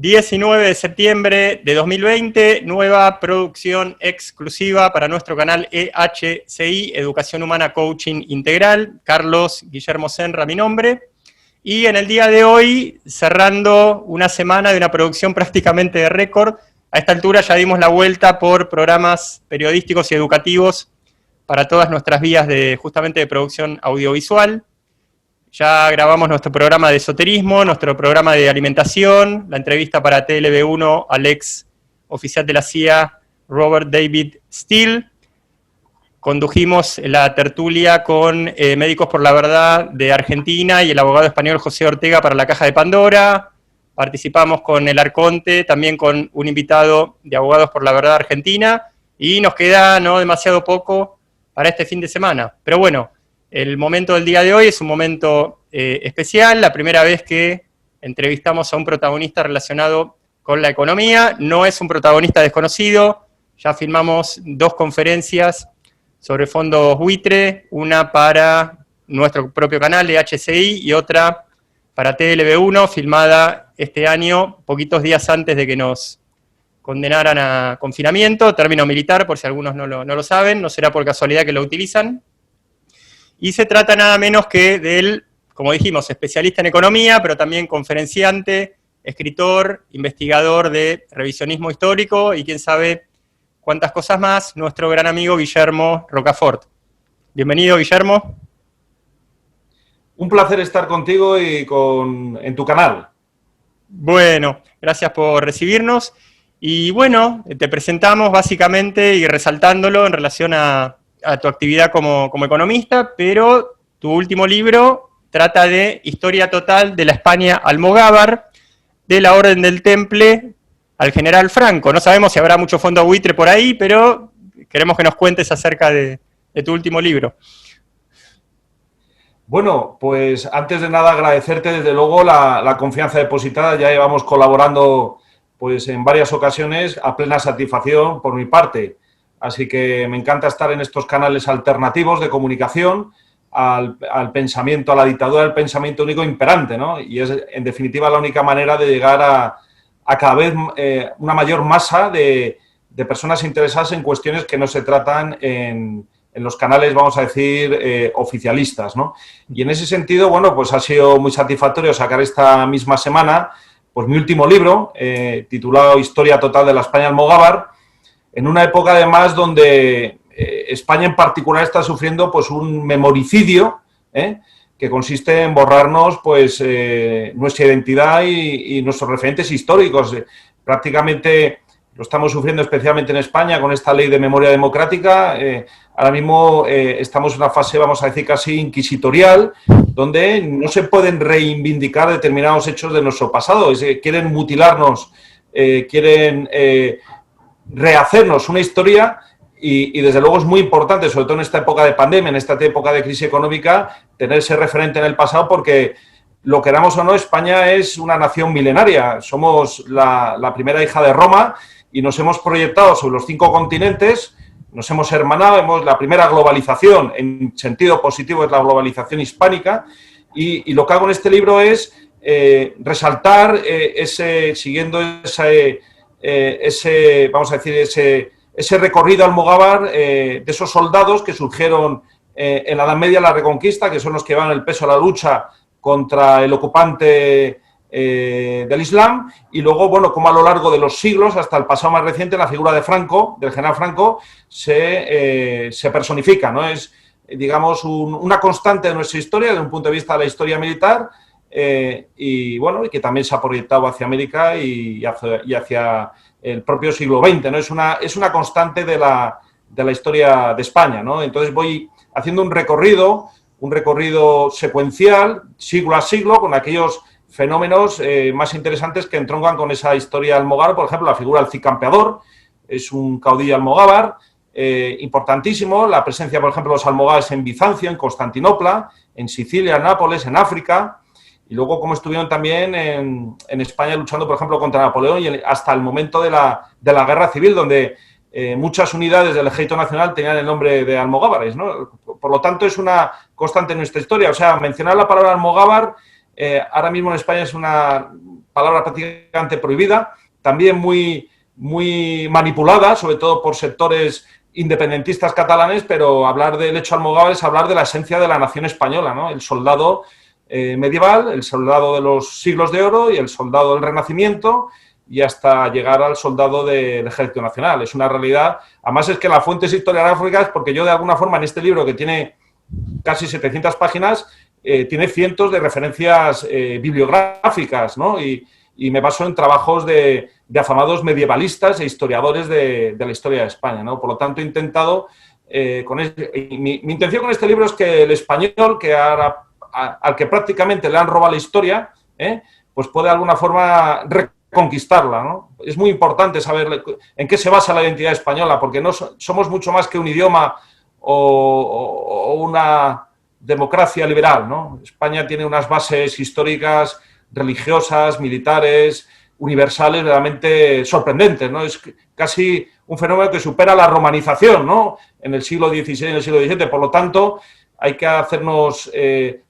19 de septiembre de 2020, nueva producción exclusiva para nuestro canal EHCI, Educación Humana Coaching Integral. Carlos Guillermo Senra, mi nombre. Y en el día de hoy, cerrando una semana de una producción prácticamente de récord. A esta altura ya dimos la vuelta por programas periodísticos y educativos para todas nuestras vías justamente de producción audiovisual. Ya grabamos nuestro programa de esoterismo, nuestro programa de alimentación, la entrevista para TLB1 al ex oficial de la CIA, Robert David Steele. Condujimos la tertulia con Médicos por la Verdad de Argentina y el abogado español José Ortega para la Caja de Pandora. Participamos con el Arconte, también con un invitado de Abogados por la Verdad Argentina. Y nos queda no demasiado poco para este fin de semana. Pero bueno, el momento del día de hoy es un momento especial, la primera vez que entrevistamos a un protagonista relacionado con la economía. No es un protagonista desconocido, ya filmamos 2 conferencias sobre fondos buitre, una para nuestro propio canal de HCI y otra para TLB1, filmada este año, poquitos días antes de que nos condenaran a confinamiento, término militar, por si algunos no lo saben, no será por casualidad que lo utilizan. Y se trata nada menos que del, como dijimos, especialista en economía, pero también conferenciante, escritor, investigador de revisionismo histórico y quién sabe cuántas cosas más, nuestro gran amigo Guillermo Rocafort. Bienvenido, Guillermo. Un placer estar contigo y en tu canal. Bueno, gracias por recibirnos. Y bueno, te presentamos básicamente y resaltándolo en relación a tu actividad como economista, pero tu último libro trata de historia total de la España almogávar, de la Orden del Temple al general Franco. No sabemos si habrá mucho fondo buitre por ahí, pero queremos que nos cuentes acerca de tu último libro. Bueno, pues antes de nada agradecerte desde luego la confianza depositada. Ya llevamos colaborando pues en varias ocasiones a plena satisfacción por mi parte. Así que me encanta estar en estos canales alternativos de comunicación al pensamiento, a la dictadura del pensamiento único imperante, ¿no? Y es, en definitiva, la única manera de llegar a cada vez una mayor masa de personas interesadas en cuestiones que no se tratan en los canales, vamos a decir, oficialistas, ¿no? Y en ese sentido, bueno, pues ha sido muy satisfactorio sacar esta misma semana pues mi último libro, titulado Historia total de la España almogávar, en una época además donde España en particular está sufriendo pues un memoricidio que consiste en borrarnos pues nuestra identidad y nuestros referentes históricos. Prácticamente lo estamos sufriendo especialmente en España con esta ley de memoria democrática. Ahora mismo estamos en una fase, vamos a decir, casi inquisitorial, donde no se pueden reivindicar determinados hechos de nuestro pasado. Quieren mutilarnos, quieren rehacernos una historia y desde luego es muy importante, sobre todo en esta época de pandemia, en esta época de crisis económica, tener ese referente en el pasado porque, lo queramos o no, España es una nación milenaria. Somos la primera hija de Roma y nos hemos proyectado sobre los 5 continentes, nos hemos hermanado, la primera globalización, en sentido positivo, es la globalización hispánica, y lo que hago en este libro es resaltar siguiendo vamos a decir, ese recorrido almogávar de esos soldados que surgieron en la Edad Media, la Reconquista, que son los que van el peso a la lucha contra el ocupante del Islam, y luego, bueno, como a lo largo de los siglos, hasta el pasado más reciente, la figura de Franco, del general Franco, se personifica, ¿no? Es, digamos, una constante de nuestra historia, desde un punto de vista de la historia militar, y bueno, y que también se ha proyectado hacia América y hacia el propio siglo XX, ¿no? Es una constante de la historia de España, ¿no? Entonces voy haciendo un recorrido secuencial, siglo a siglo, con aquellos fenómenos más interesantes que entroncan con esa historia almogávar. Por ejemplo, la figura del Cid Campeador, es un caudillo almogávar importantísimo. La presencia, por ejemplo, de los almogávares en Bizancio, en Constantinopla, en Sicilia, en Nápoles, en África. Y luego, como estuvieron también en España luchando, por ejemplo, contra Napoleón y hasta el momento de la Guerra Civil, donde muchas unidades del Ejército Nacional tenían el nombre de almogávares, ¿no? Por lo tanto, es una constante en nuestra historia. O sea, mencionar la palabra almogávar ahora mismo en España es una palabra prácticamente prohibida, también muy manipulada, sobre todo por sectores independentistas catalanes, pero hablar del hecho almogávar es hablar de la esencia de la nación española, ¿no? El soldado medieval, el soldado de los siglos de oro y el soldado del Renacimiento, y hasta llegar al soldado del Ejército Nacional. Es una realidad. Además es que las fuentes historiográficas, porque yo de alguna forma en este libro, que tiene casi 700 páginas, tiene cientos de referencias bibliográficas, ¿no? Y me baso en trabajos de afamados medievalistas e historiadores de la historia de España, ¿no? Por lo tanto, he intentado, mi intención con este libro es que el español, que ahora, al que prácticamente le han robado la historia, pues puede de alguna forma reconquistarla, ¿no? Es muy importante saber en qué se basa la identidad española, porque no somos mucho más que un idioma o una democracia liberal, ¿no? España tiene unas bases históricas, religiosas, militares, universales, realmente sorprendentes, ¿no? Es casi un fenómeno que supera la romanización, ¿no? En el siglo XVI y en el siglo XVII. Por lo tanto, hay que hacernos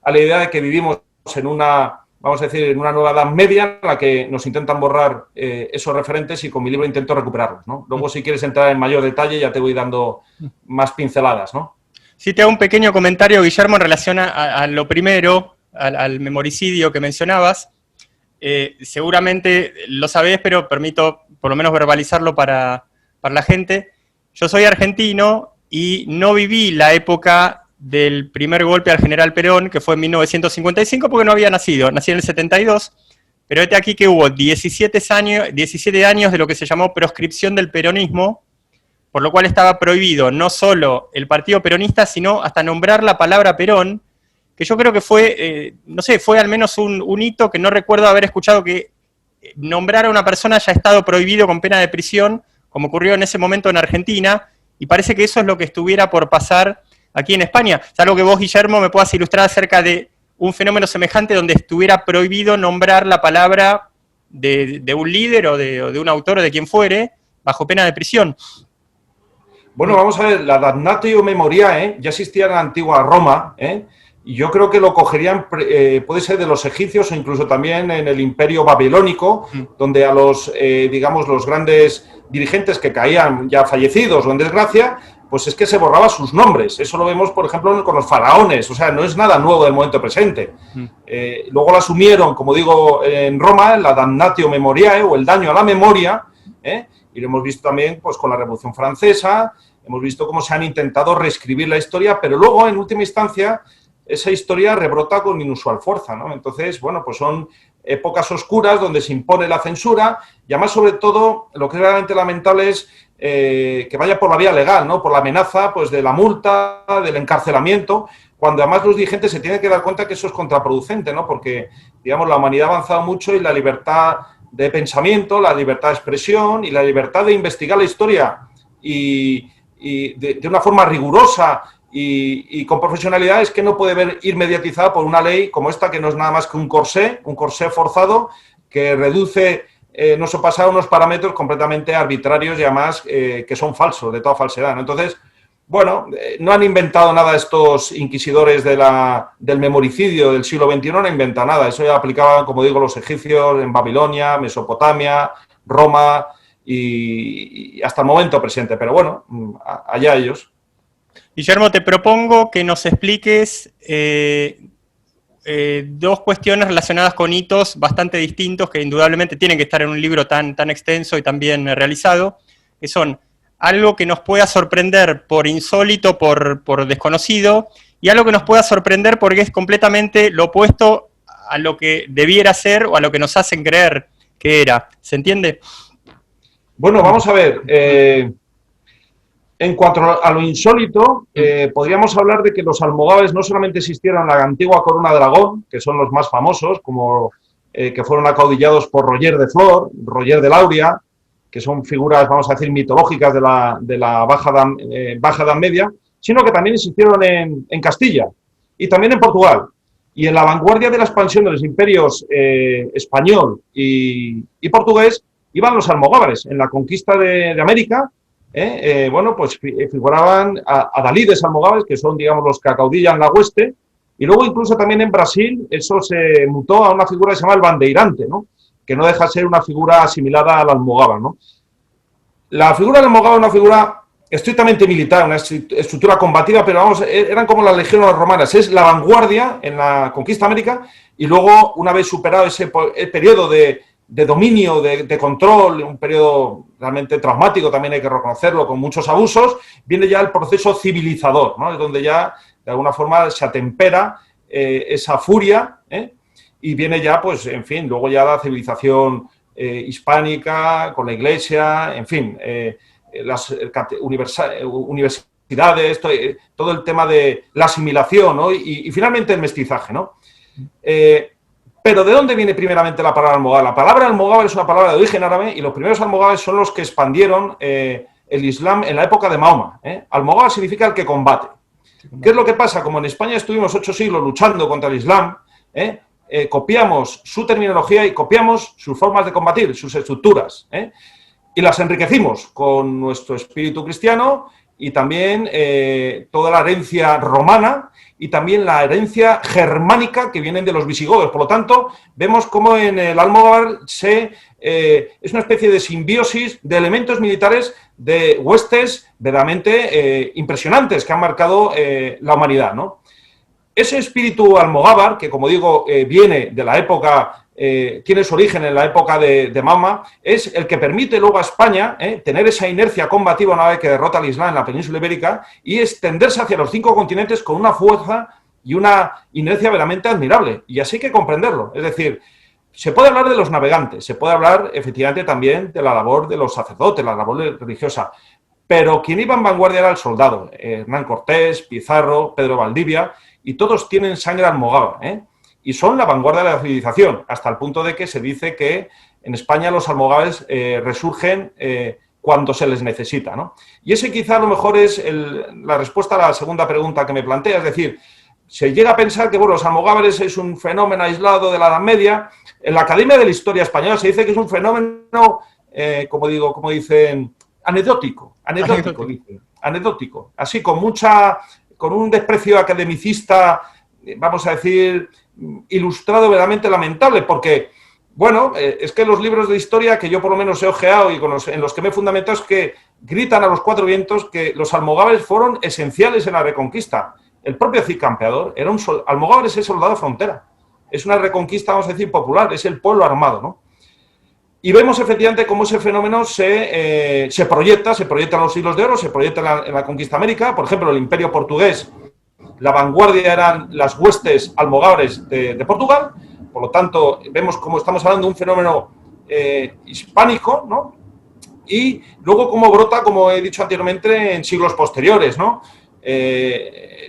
a la idea de que vivimos en una, vamos a decir, en una nueva edad media en la que nos intentan borrar esos referentes, y con mi libro intento recuperarlos, ¿no? Luego, si quieres entrar en mayor detalle, ya te voy dando más pinceladas, ¿no? Sí, te hago un pequeño comentario, Guillermo, en relación a lo primero, al memoricidio que mencionabas. Seguramente lo sabés, pero permito por lo menos verbalizarlo para la gente. Yo soy argentino y no viví la época del primer golpe al general Perón, que fue en 1955, porque no había nacido. Nací en el 72, pero este aquí que hubo 17 años de lo que se llamó proscripción del peronismo, por lo cual estaba prohibido no solo el partido peronista, sino hasta nombrar la palabra Perón, que yo creo que fue, no sé, fue al menos un hito que no recuerdo haber escuchado, que nombrar a una persona haya estado prohibido con pena de prisión, como ocurrió en ese momento en Argentina, y parece que eso es lo que estuviera por pasar aquí en España. Es algo que vos, Guillermo, me puedas ilustrar acerca de un fenómeno semejante donde estuviera prohibido nombrar la palabra de un líder o de un autor o de quien fuere, bajo pena de prisión. Bueno, vamos a ver, la damnatio memoriae ya existía en la antigua Roma, y yo creo que lo cogerían, puede ser de los egipcios o incluso también en el imperio babilónico, donde a los, digamos, los grandes dirigentes que caían ya fallecidos o en desgracia, pues es que se borraba sus nombres. Eso lo vemos, por ejemplo, con los faraones, o sea, no es nada nuevo del momento presente. Luego lo asumieron, como digo, en Roma, la damnatio memoriae, o el daño a la memoria, y lo hemos visto también pues, con la Revolución Francesa. Hemos visto cómo se han intentado reescribir la historia, pero luego, en última instancia, esa historia rebrota con inusual fuerza, ¿no? Entonces, bueno, pues son épocas oscuras donde se impone la censura, y además, sobre todo, lo que es realmente lamentable es que vaya por la vía legal, ¿no? Por la amenaza, pues, de la multa, del encarcelamiento, cuando además los dirigentes se tienen que dar cuenta que eso es contraproducente, ¿no? Porque, digamos, la humanidad ha avanzado mucho y la libertad de pensamiento, la libertad de expresión y la libertad de investigar la historia y de una forma rigurosa y con profesionalidad, es que no puede ir mediatizada por una ley como esta, que no es nada más que un corsé forzado que reduce nuestro pasado a unos parámetros completamente arbitrarios y además que son falsos, de toda falsedad, ¿no? Entonces, bueno, no han inventado nada estos inquisidores del memoricidio del siglo XXI, no han inventado nada. Eso ya aplicaban, como digo, los egipcios en Babilonia, Mesopotamia, Roma y hasta el momento presente. Pero bueno, allá ellos. Guillermo, te propongo que nos expliques dos cuestiones relacionadas con hitos bastante distintos, que indudablemente tienen que estar en un libro tan extenso y tan bien realizado, que son algo que nos pueda sorprender por insólito, por desconocido, y algo que nos pueda sorprender porque es completamente lo opuesto a lo que debiera ser o a lo que nos hacen creer que era. ¿Se entiende? Bueno, vamos a ver. En cuanto a lo insólito, podríamos hablar de que los almogávares no solamente existieron en la antigua Corona de Aragón, que son los más famosos, como que fueron acaudillados por Roger de Flor, Roger de Lauria, que son figuras, vamos a decir, mitológicas de la Baja Edad Media, sino que también existieron en Castilla y también en Portugal. Y en la vanguardia de la expansión de los imperios español y portugués iban los almogávares. En la conquista de América, bueno, pues figuraban adalides almogávares, que son, digamos, los que acaudillan la hueste, y luego incluso también en Brasil eso se mutó a una figura que se llama el bandeirante, ¿no? que no deja de ser una figura asimilada al almogávar, ¿no? La figura del almogávar es una figura estrictamente militar, una estructura combativa, pero vamos, eran como las legiones romanas, es la vanguardia en la conquista de América, y luego, una vez superado ese periodo de dominio, de control, un periodo realmente traumático, también hay que reconocerlo, con muchos abusos, viene ya el proceso civilizador, ¿no? Es donde ya, de alguna forma, se atempera esa furia, y viene ya, pues, en fin, luego ya la civilización hispánica, con la Iglesia, en fin, las universidades, todo el tema de la asimilación, ¿no? Y finalmente el mestizaje, ¿no? Pero ¿de dónde viene primeramente la palabra almogávar? La palabra almogávar es una palabra de origen árabe y los primeros almogávares son los que expandieron el Islam en la época de Mahoma. Almogávar significa el que combate. ¿Qué es lo que pasa? Como en España estuvimos 8 siglos luchando contra el Islam, copiamos su terminología y copiamos sus formas de combatir, sus estructuras, y las enriquecimos con nuestro espíritu cristiano y también toda la herencia romana y también la herencia germánica que vienen de los visigodos. Por lo tanto, vemos cómo en el almogávar es una especie de simbiosis de elementos militares de huestes verdaderamente impresionantes que han marcado la humanidad, ¿no? Ese espíritu almogávar, que como digo, viene de la época, tiene su origen en la época de Mahoma, es el que permite luego a España tener esa inercia combativa una vez que derrota al Islam en la península ibérica y extenderse hacia los 5 continentes con una fuerza y una inercia verdaderamente admirable. Y así hay que comprenderlo. Es decir, se puede hablar de los navegantes, se puede hablar efectivamente también de la labor de los sacerdotes, la labor religiosa, pero quien iba en vanguardia era el soldado. Hernán Cortés, Pizarro, Pedro Valdivia, y todos tienen sangre almogávar, y son la vanguardia de la civilización, hasta el punto de que se dice que en España los almogávares resurgen cuando se les necesita, ¿no? Y ese quizá a lo mejor es la respuesta a la segunda pregunta que me plantea, es decir, se llega a pensar que bueno, los almogávares es un fenómeno aislado de la Edad Media. En la Academia de la Historia Española se dice que es un fenómeno, como dicen, anecdótico, así con un desprecio academicista, vamos a decir, ilustrado verdaderamente lamentable, porque, bueno, es que los libros de historia que yo por lo menos he ojeado y en los que me he fundamentado es que gritan a los 4 vientos que los almogávares fueron esenciales en la Reconquista. El propio Cid Campeador era almogávar es el soldado de frontera, es una reconquista, vamos a decir, popular, es el pueblo armado, ¿no? Y vemos efectivamente cómo ese fenómeno se proyecta en los siglos de oro, se proyecta en la conquista de América. Por ejemplo, el Imperio portugués, la vanguardia eran las huestes almogávares de Portugal. Por lo tanto, vemos cómo estamos hablando de un fenómeno hispánico, ¿no? Y luego cómo brota, como he dicho anteriormente, en siglos posteriores, ¿no?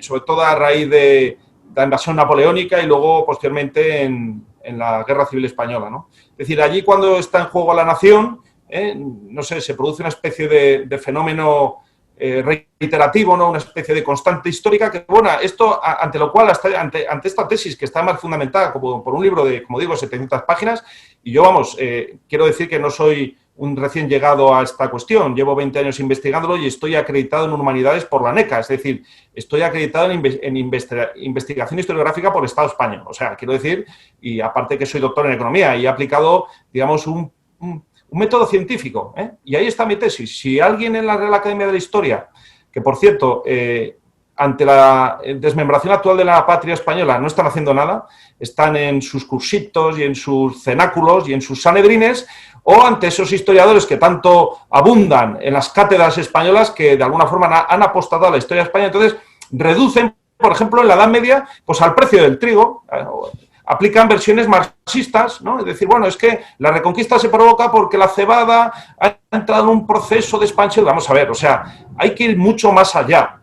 Sobre todo a raíz de la invasión napoleónica y luego posteriormente en la Guerra Civil Española, ¿no? Es decir, allí cuando está en juego la nación, no sé, se produce una especie de fenómeno reiterativo, ¿no? Una especie de constante histórica que, bueno, esto, ante lo cual, ante esta tesis que está más fundamentada por un libro de, como digo, 700 páginas, y yo, vamos, quiero decir que no soy un recién llegado a esta cuestión, llevo 20 años investigándolo y estoy acreditado en Humanidades por la NECA, es decir, estoy acreditado en investigación historiográfica por el Estado español, o sea, quiero decir, y aparte que soy doctor en Economía y he aplicado, digamos, un método científico, y ahí está mi tesis. Si alguien en la Real Academia de la Historia, que por cierto, ante la desmembración actual de la patria española no están haciendo nada, están en sus cursitos y en sus cenáculos y en sus sanedrines, o ante esos historiadores que tanto abundan en las cátedras españolas que de alguna forma han apostado a la historia de España, entonces reducen, por ejemplo, en la Edad Media, pues al precio del trigo, aplican versiones marxistas, ¿no? Es decir, bueno, es que la reconquista se provoca porque la cebada ha entrado en un proceso de expansión. Vamos a ver, o sea, hay que ir mucho más allá,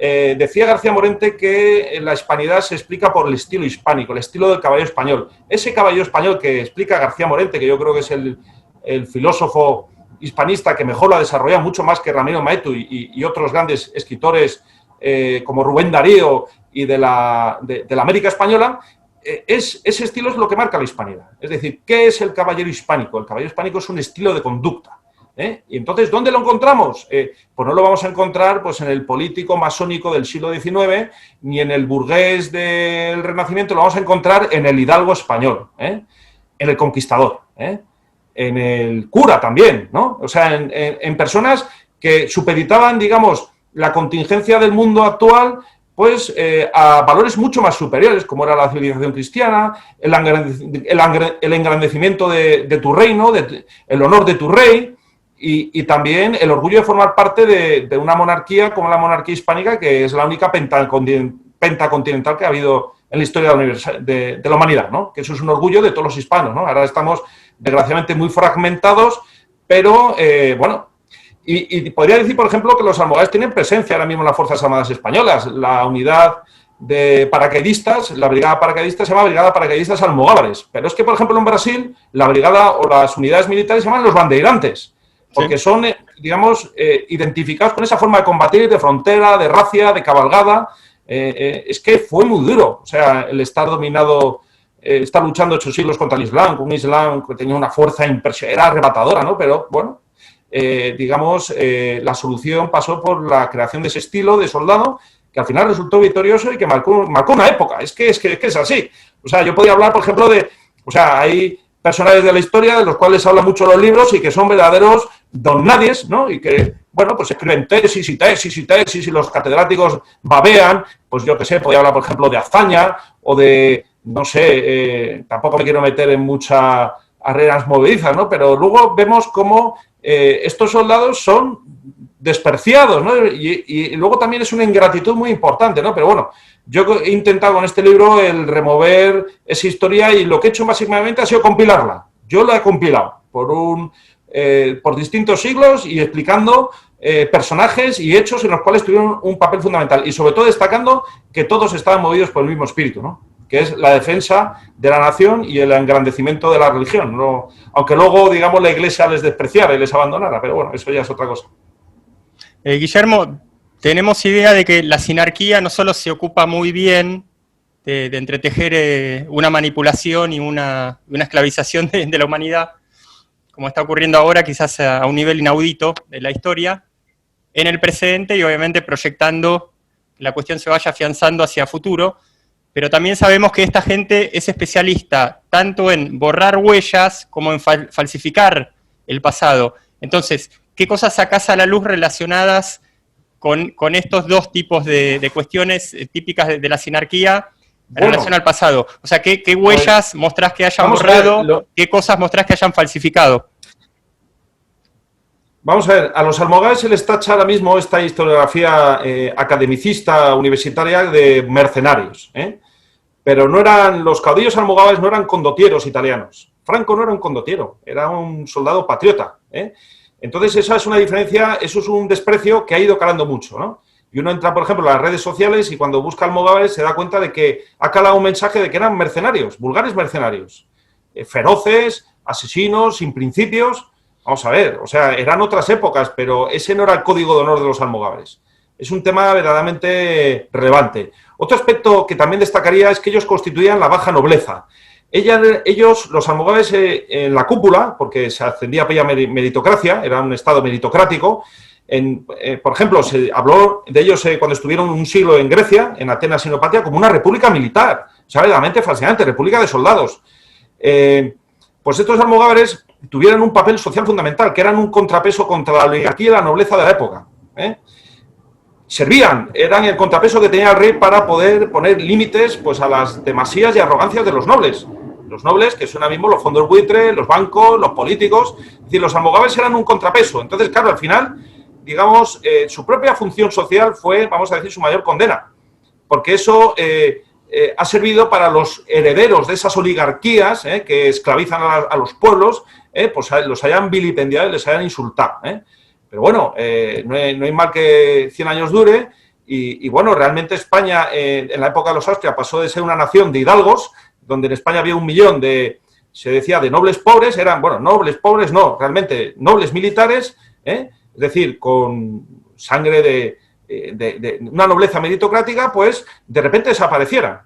decía García Morente que la hispanidad se explica por el estilo hispánico, el estilo del caballero español. Ese caballero español que explica García Morente, que yo creo que es el filósofo hispanista que mejor lo ha desarrollado, mucho más que Ramiro Maeztu y otros grandes escritores como Rubén Darío y de la América española, ese estilo es lo que marca la hispanidad. Es decir, ¿qué es el caballero hispánico? El caballero hispánico es un estilo de conducta. Y entonces, ¿dónde lo encontramos? Pues no lo vamos a encontrar pues, en el político masónico del siglo XIX, ni en el burgués del Renacimiento, lo vamos a encontrar en el hidalgo español. en el conquistador, en el cura también, ¿no? O sea, en personas que supeditaban, digamos, la contingencia del mundo actual, pues a valores mucho más superiores, como era la civilización cristiana, el engrandecimiento de tu reino, el honor de tu rey, y también el orgullo de formar parte de una monarquía como la monarquía hispánica, que es la única pentacontinental que ha habido en la historia de la humanidad, ¿no? Que eso es un orgullo de todos los hispanos, ¿no? Ahora estamos, desgraciadamente, muy fragmentados, pero, bueno, y podría decir, por ejemplo, que los almogávares tienen presencia ahora mismo en las Fuerzas Armadas Españolas. La unidad de paracaidistas, la brigada paracaidista se llama Brigada Paracaidistas Almogávares, pero es que, por ejemplo, en Brasil, la brigada o las unidades militares se llaman los bandeirantes, porque son, digamos, identificados con esa forma de combatir, de frontera, de racia, de cabalgada. Es que fue muy duro, o sea, el estar dominado, estar luchando 8 siglos contra el Islam, con un Islam que tenía una fuerza impresionante, era arrebatadora, ¿no? Pero, bueno, digamos, la solución pasó por la creación de ese estilo de soldado, que al final resultó victorioso y que marcó una época. Es que es así. O sea, yo podía hablar, por ejemplo, o sea, hay personajes de la historia de los cuales se habla mucho en los libros y que son verdaderos don nadies, ¿no? Y que, bueno, pues escriben tesis y los catedráticos babean, pues yo qué sé, podría hablar, por ejemplo, de Azaña o de, no sé, tampoco me quiero meter en muchas arenas movedizas, ¿no? Pero luego vemos cómo estos soldados son despreciados, ¿no? Y luego también es una ingratitud muy importante, ¿no? Pero bueno, yo he intentado con este libro el remover esa historia y lo que he hecho básicamente ha sido compilarla. Yo la he compilado por distintos siglos y explicando personajes y hechos en los cuales tuvieron un papel fundamental y sobre todo destacando que todos estaban movidos por el mismo espíritu, ¿no? Que es la defensa de la nación y el engrandecimiento de la religión, ¿no? Aunque luego, digamos, la Iglesia les despreciara y les abandonara, pero bueno, eso ya es otra cosa. Guillermo, tenemos idea de que la sinarquía no solo se ocupa muy bien de entretejer una manipulación y una esclavización de la humanidad, como está ocurriendo ahora, quizás a un nivel inaudito de la historia, en el presente y obviamente proyectando que la cuestión se vaya afianzando hacia futuro, pero también sabemos que esta gente es especialista tanto en borrar huellas como en falsificar el pasado. Entonces, ¿qué cosas sacás a la luz relacionadas con estos dos tipos de cuestiones típicas de la sinarquía en relación al pasado? O sea, ¿qué huellas mostrás que hayan borrado? ¿Qué cosas mostrás que hayan falsificado? Vamos a ver, a los almogávares se les tacha ahora mismo esta historiografía academicista universitaria de mercenarios, pero no eran, los caudillos almogávares no eran condotieros italianos. Franco no era un condottiero, era un soldado patriota, Entonces esa es una diferencia, eso es un desprecio que ha ido calando mucho, ¿no? Y uno entra, por ejemplo, en las redes sociales y cuando busca almogávares se da cuenta de que ha calado un mensaje de que eran mercenarios, vulgares mercenarios, feroces, asesinos, sin principios. Vamos a ver, o sea, eran otras épocas, pero ese no era el código de honor de los almogávares. Es un tema verdaderamente relevante. Otro aspecto que también destacaría es que ellos constituían la baja nobleza. Ellos, los almogávares, en la cúpula, porque se ascendía a aquella meritocracia, era un estado meritocrático, por ejemplo, se habló de ellos cuando estuvieron un siglo en Grecia, en Atenas y Neopatia, como una república militar, o sea, verdaderamente fascinante, república de soldados. Pues estos almogávares tuvieron un papel social fundamental, que eran un contrapeso contra la oligarquía y la nobleza de la época. Servían, eran el contrapeso que tenía el rey para poder poner límites pues, a las demasías y arrogancias de los nobles. Los nobles, que son ahora mismo los fondos buitre, los bancos, los políticos. Es decir, los almogávares eran un contrapeso. Entonces, claro, al final, digamos, su propia función social fue, vamos a decir, su mayor condena. Porque eso ha servido para los herederos de esas oligarquías que esclavizan a los pueblos, pues los hayan vilipendiado y les hayan insultado. Pero bueno, no hay mal que 100 años dure y bueno, realmente España en la época de los Austrias pasó de ser una nación de hidalgos, donde en España había 1 millón se decía, de nobles pobres, eran, bueno, nobles pobres no, realmente nobles militares, es decir, con sangre de una nobleza meritocrática, pues de repente desaparecieran.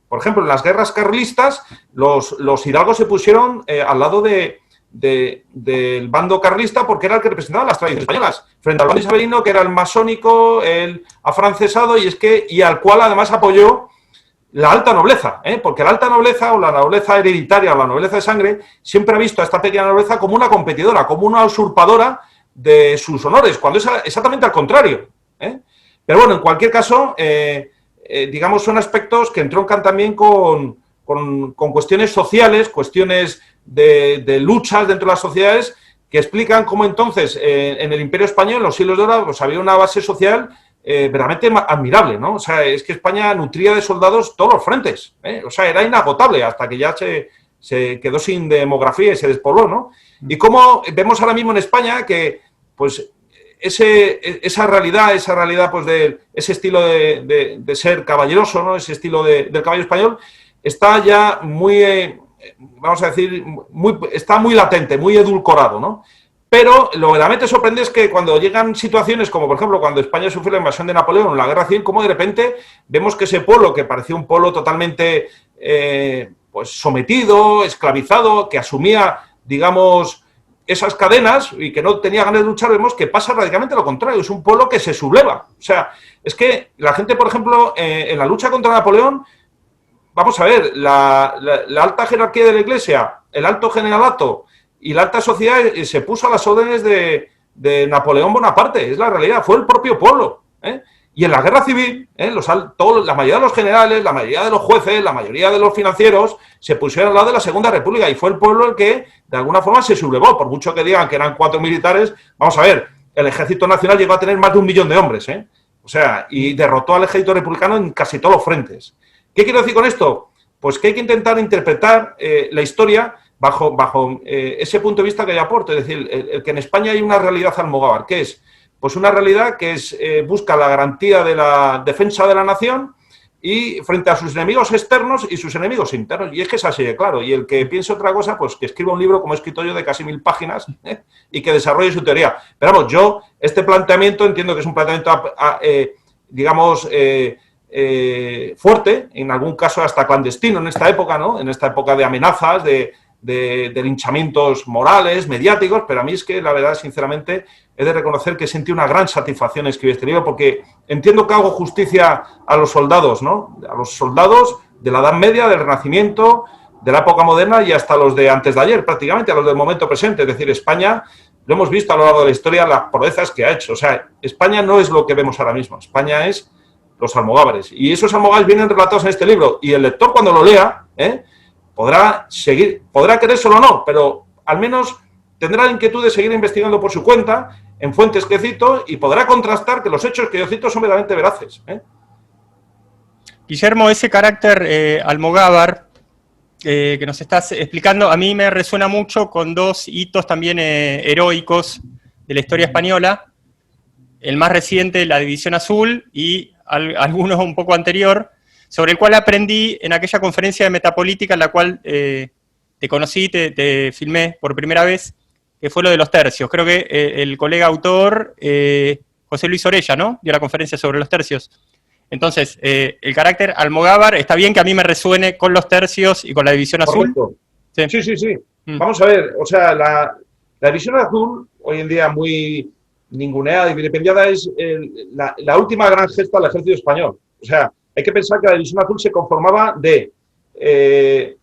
Por ejemplo, en las guerras carlistas, los hidalgos se pusieron al lado del bando carlista porque era el que representaba las tradiciones españolas, frente al bando isabelino, que era el masónico, el afrancesado, y al cual además apoyó la alta nobleza, porque la alta nobleza o la nobleza hereditaria o la nobleza de sangre siempre ha visto a esta pequeña nobleza como una competidora, como una usurpadora de sus honores, cuando es exactamente al contrario. Pero bueno, en cualquier caso, digamos, son aspectos que entroncan también con cuestiones sociales, cuestiones de luchas dentro de las sociedades, que explican cómo entonces en el Imperio Español, en los siglos de oro, pues había una base social verdaderamente admirable, ¿no? O sea, es que España nutría de soldados todos los frentes, o sea, era inagotable hasta que ya se quedó sin demografía y se despobló, ¿no? Y cómo vemos ahora mismo en España que, pues, esa realidad pues de ese estilo de ser caballeroso, ¿no? Ese estilo del caballo español está ya muy, vamos a decir, está muy latente, muy edulcorado, ¿no? Pero lo verdaderamente sorprendente es que cuando llegan situaciones como, por ejemplo, cuando España sufrió la invasión de Napoleón, la Guerra Civil, como de repente vemos que ese pueblo, que parecía un pueblo totalmente pues sometido, esclavizado, que asumía, digamos, esas cadenas y que no tenía ganas de luchar, vemos que pasa radicalmente lo contrario, es un pueblo que se subleva. O sea, es que la gente, por ejemplo, en la lucha contra Napoleón, vamos a ver, la alta jerarquía de la Iglesia, el alto generalato y la alta sociedad se puso a las órdenes de Napoleón Bonaparte, es la realidad, fue el propio pueblo. Y en la guerra civil, la mayoría de los generales, la mayoría de los jueces, la mayoría de los financieros se pusieron al lado de la Segunda República y fue el pueblo el que, de alguna forma, se sublevó. Por mucho que digan que eran 4 militares, vamos a ver, el Ejército Nacional llegó a tener más de 1 millón de hombres, o sea, y derrotó al Ejército Republicano en casi todos los frentes. ¿Qué quiero decir con esto? Pues que hay que intentar interpretar la historia bajo ese punto de vista que yo aporto, es decir, el que en España hay una realidad almogávar, ¿qué es? Pues una realidad que busca la garantía de la defensa de la nación y frente a sus enemigos externos y sus enemigos internos. Y es que es así de claro. Y el que piense otra cosa, pues que escriba un libro, como he escrito yo, de casi 1000 páginas, y que desarrolle su teoría. Pero vamos, yo este planteamiento entiendo que es un planteamiento, digamos, fuerte, en algún caso hasta clandestino en esta época, ¿no? En esta época de amenazas, de linchamientos morales, mediáticos, pero a mí es que, la verdad, sinceramente, he de reconocer que sentí una gran satisfacción escribir este libro porque entiendo que hago justicia a los soldados, ¿no? A los soldados de la Edad Media, del Renacimiento, de la época moderna y hasta los de antes de ayer, prácticamente, a los del momento presente. Es decir, España, lo hemos visto a lo largo de la historia, las proezas que ha hecho. O sea, España no es lo que vemos ahora mismo. España es los almogávares. Y esos almogávares vienen relatados en este libro. Y el lector, cuando lo lea, podrá querérselo o no, pero al menos tendrá la inquietud de seguir investigando por su cuenta, en fuentes que cito, y podrá contrastar que los hechos que yo cito son verdaderamente veraces. Guillermo, ese carácter almogávar que nos estás explicando, a mí me resuena mucho con 2 hitos también heroicos de la historia española. El más reciente, la División Azul, y algunos un poco anterior, sobre el cual aprendí en aquella conferencia de metapolítica en la cual te conocí, te filmé por primera vez, que fue lo de los tercios. Creo que el colega autor, José Luis Orella, ¿no?, dio la conferencia sobre los tercios. Entonces, el carácter almogávar, está bien que a mí me resuene con los tercios y con la División Azul. Sí. Vamos a ver, o sea, la División Azul, hoy en día muy ninguneada y vilipendiada, es la última gran gesta del ejército español. O sea, hay que pensar que la División Azul se conformaba de...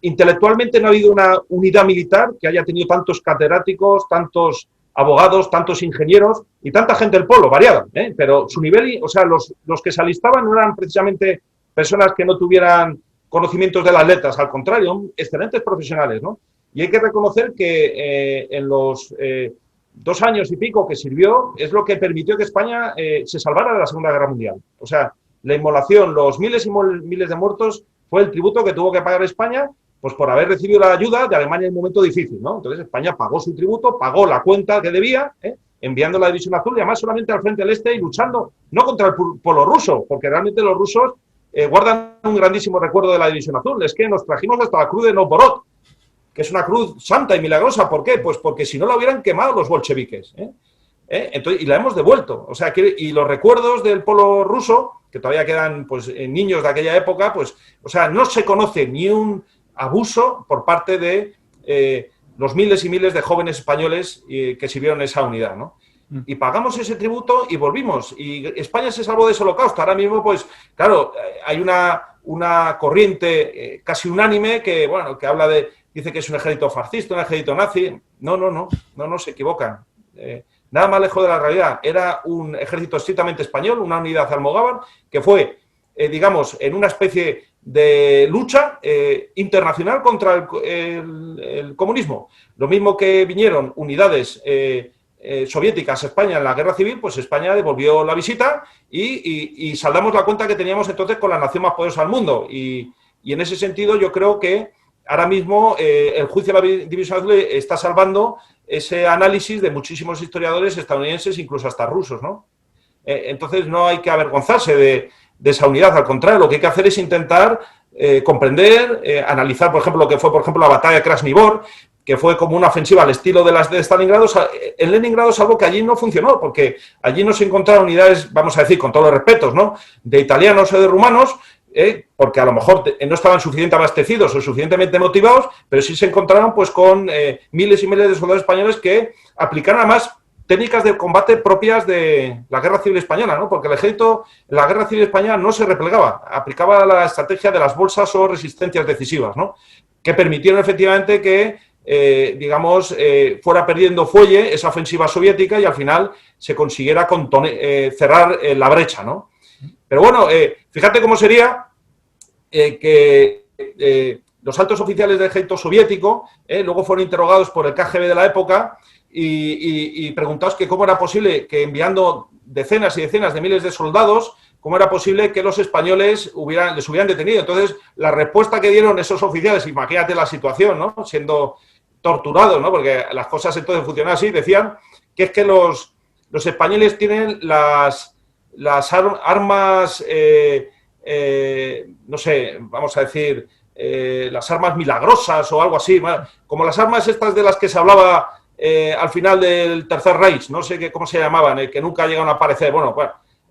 intelectualmente no ha habido una unidad militar que haya tenido tantos catedráticos, tantos abogados, tantos ingenieros y tanta gente del pueblo, variada, pero su nivel, o sea, los que se alistaban no eran precisamente personas que no tuvieran conocimientos de las letras, al contrario, excelentes profesionales, ¿no? Y hay que reconocer que en los 2 años y pico que sirvió es lo que permitió que España se salvara de la Segunda Guerra Mundial. O sea, la inmolación, los miles y miles de muertos fue el tributo que tuvo que pagar España, pues por haber recibido la ayuda de Alemania en un momento difícil, ¿no? Entonces España pagó su tributo, pagó la cuenta que debía, enviando la División Azul y además solamente al frente del este y luchando, no contra el pueblo ruso, porque realmente los rusos guardan un grandísimo recuerdo de la División Azul. Es que nos trajimos hasta la cruz de Novgorod, que es una cruz santa y milagrosa. ¿Por qué? Pues porque si no la hubieran quemado los bolcheviques, Entonces, y la hemos devuelto. O sea, y los recuerdos del pueblo ruso, que todavía quedan pues niños de aquella época, pues, o sea, no se conoce ni un abuso por parte de los miles y miles de jóvenes españoles que sirvieron esa unidad, ¿no? Y pagamos ese tributo y volvimos. Y España se salvó de ese holocausto. Ahora mismo, pues, claro, hay una una corriente casi unánime que, bueno, que habla dice que es un ejército fascista, un ejército nazi. No, se equivocan. Nada más lejos de la realidad. Era un ejército estrictamente español, una unidad almogávar, que fue, digamos, en una especie de lucha internacional contra el comunismo. Lo mismo que vinieron unidades soviéticas a España en la guerra civil, pues España devolvió la visita y saldamos la cuenta que teníamos entonces con la nación más poderosa del mundo. Y en ese sentido yo creo que ahora mismo el juicio de la División Azul está salvando ese análisis de muchísimos historiadores estadounidenses, incluso hasta rusos, ¿no? Entonces no hay que avergonzarse de esa unidad, al contrario, lo que hay que hacer es intentar comprender, analizar, por ejemplo, lo que fue, por ejemplo, la batalla de Krasnivor, que fue como una ofensiva al estilo de las de Stalingrado, en Leningrado, salvo que allí no funcionó, porque allí no se encontraron unidades, vamos a decir, con todos los respetos, ¿no?, de italianos o de rumanos, porque a lo mejor no estaban suficientemente abastecidos o suficientemente motivados, pero sí se encontraron pues con miles y miles de soldados españoles que aplicaron además técnicas de combate propias de la Guerra Civil Española, ¿no? Porque el ejército en la Guerra Civil Española no se replegaba, aplicaba la estrategia de las bolsas o resistencias decisivas, ¿no?, que permitieron efectivamente que, fuera perdiendo fuelle esa ofensiva soviética y al final se consiguiera cerrar la brecha, ¿no? Pero bueno, fíjate cómo sería que los altos oficiales del ejército soviético luego fueron interrogados por el KGB de la época y preguntados que cómo era posible que enviando decenas y decenas de miles de soldados, cómo era posible que los españoles les hubieran detenido. Entonces, la respuesta que dieron esos oficiales, imagínate la situación, ¿no?, siendo torturados, ¿no?, porque las cosas entonces funcionaban así, decían que es que los españoles tienen las armas, no sé, vamos a decir, las armas milagrosas o algo así, como las armas estas de las que se hablaba al final del Tercer Reich, no sé cómo se llamaban, que nunca llegaron a aparecer. Bueno,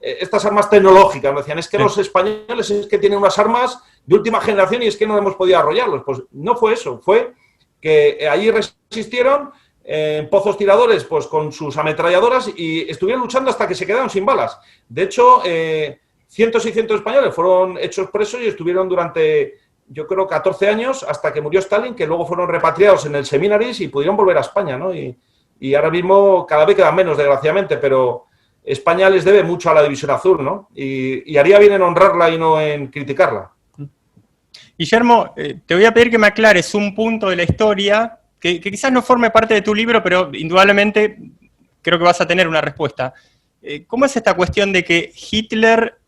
estas armas tecnológicas, nos decían, es que los españoles es que tienen unas armas de última generación y es que no hemos podido arrollarlos. Pues no fue eso, fue que allí resistieron en pozos tiradores pues con sus ametralladoras y estuvieron luchando hasta que se quedaron sin balas. De hecho, cientos y cientos de españoles fueron hechos presos y estuvieron durante, yo creo, 14 años hasta que murió Stalin, que luego fueron repatriados en el Seminaris y pudieron volver a España, ¿no? Y ahora mismo cada vez quedan menos, desgraciadamente, pero España les debe mucho a la División Azul, ¿no? Y haría bien en honrarla y no en criticarla. Guillermo, te voy a pedir que me aclares un punto de la historia que quizás no forme parte de tu libro, pero indudablemente creo que vas a tener una respuesta. ¿Cómo es esta cuestión de que Hitler,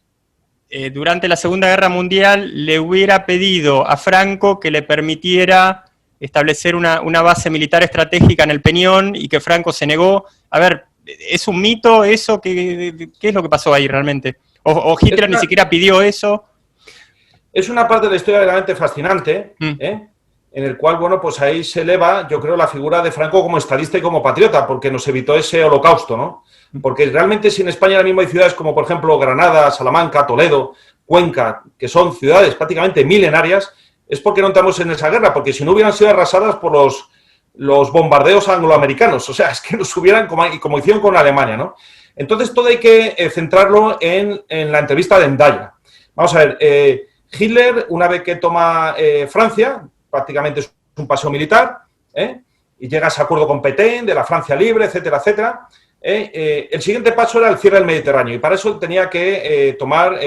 durante la Segunda Guerra Mundial, le hubiera pedido a Franco que le permitiera establecer una base militar estratégica en el Peñón y que Franco se negó? A ver, ¿es un mito eso? ¿Qué es lo que pasó ahí realmente? ¿O Hitler ni siquiera pidió eso? Es una parte de la historia realmente fascinante, en el cual, bueno, pues ahí se eleva, yo creo, la figura de Franco como estadista y como patriota, porque nos evitó ese holocausto, ¿no? Porque realmente si en España ahora mismo hay ciudades como, por ejemplo, Granada, Salamanca, Toledo, Cuenca, que son ciudades prácticamente milenarias, es porque no entramos en esa guerra, porque si no hubieran sido arrasadas por los bombardeos angloamericanos, o sea, es que nos hubieran, como hicieron con Alemania, ¿no? Entonces todo hay que centrarlo en la entrevista de Hendaya. Vamos a ver, Hitler, una vez que toma Francia, prácticamente es un paseo militar, y llega a ese acuerdo con Petain, de la Francia libre, etcétera, etcétera. El siguiente paso era el cierre del Mediterráneo, y para eso tenía que tomar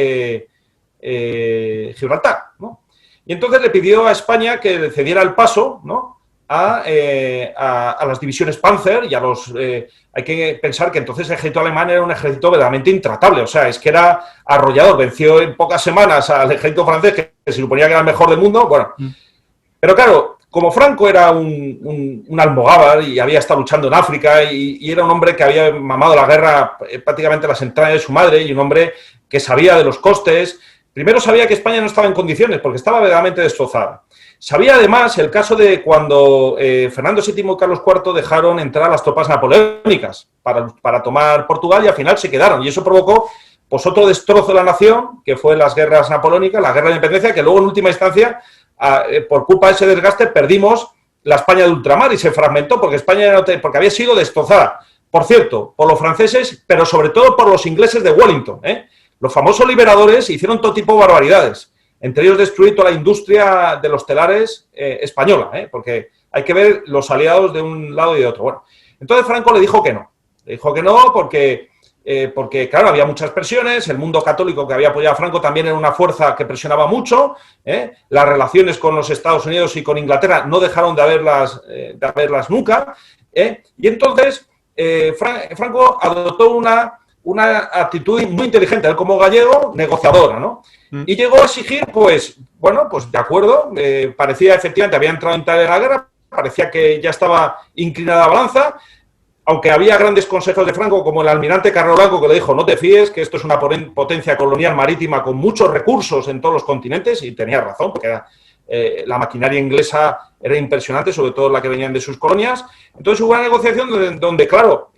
Gibraltar, ¿no? Y entonces le pidió a España que le cediera el paso, ¿no?, a las divisiones Panzer y a los... hay que pensar que entonces el ejército alemán era un ejército verdaderamente intratable, o sea, es que era arrollador, venció en pocas semanas al ejército francés, que se suponía que era el mejor del mundo, bueno. Pero claro, como Franco era un almogávar y había estado luchando en África y era un hombre que había mamado la guerra prácticamente las entrañas de su madre y un hombre que sabía de los costes, primero sabía que España no estaba en condiciones porque estaba verdaderamente destrozada. Sabía además el caso de cuando Fernando VII y Carlos IV dejaron entrar a las tropas napoleónicas para tomar Portugal y al final se quedaron. Y eso provocó pues otro destrozo de la nación, que fue las guerras napoleónicas, la guerra de independencia, que luego en última instancia, por culpa de ese desgaste, perdimos la España de ultramar y se fragmentó porque porque había sido destrozada. Por cierto, por los franceses, pero sobre todo por los ingleses de Wellington. Los famosos liberadores hicieron todo tipo de barbaridades. entre ellos destruir toda la industria de los telares española, porque hay que ver los aliados de un lado y de otro. Bueno, entonces Franco le dijo que no. Le dijo que no porque, claro, había muchas presiones, el mundo católico que había apoyado a Franco también era una fuerza que presionaba mucho, las relaciones con los Estados Unidos y con Inglaterra no dejaron de haberlas nunca, y entonces Franco adoptó una actitud muy inteligente, él como gallego, negociadora, ¿no? Y llegó a exigir, pues, bueno, pues de acuerdo, parecía efectivamente, había entrado en la guerra, parecía que ya estaba inclinada la balanza, aunque había grandes consejos de Franco, como el almirante Carlos Blanco, que le dijo, no te fíes, que esto es una potencia colonial marítima con muchos recursos en todos los continentes, y tenía razón, porque la maquinaria inglesa era impresionante, sobre todo la que venían de sus colonias. Entonces hubo una negociación donde claro,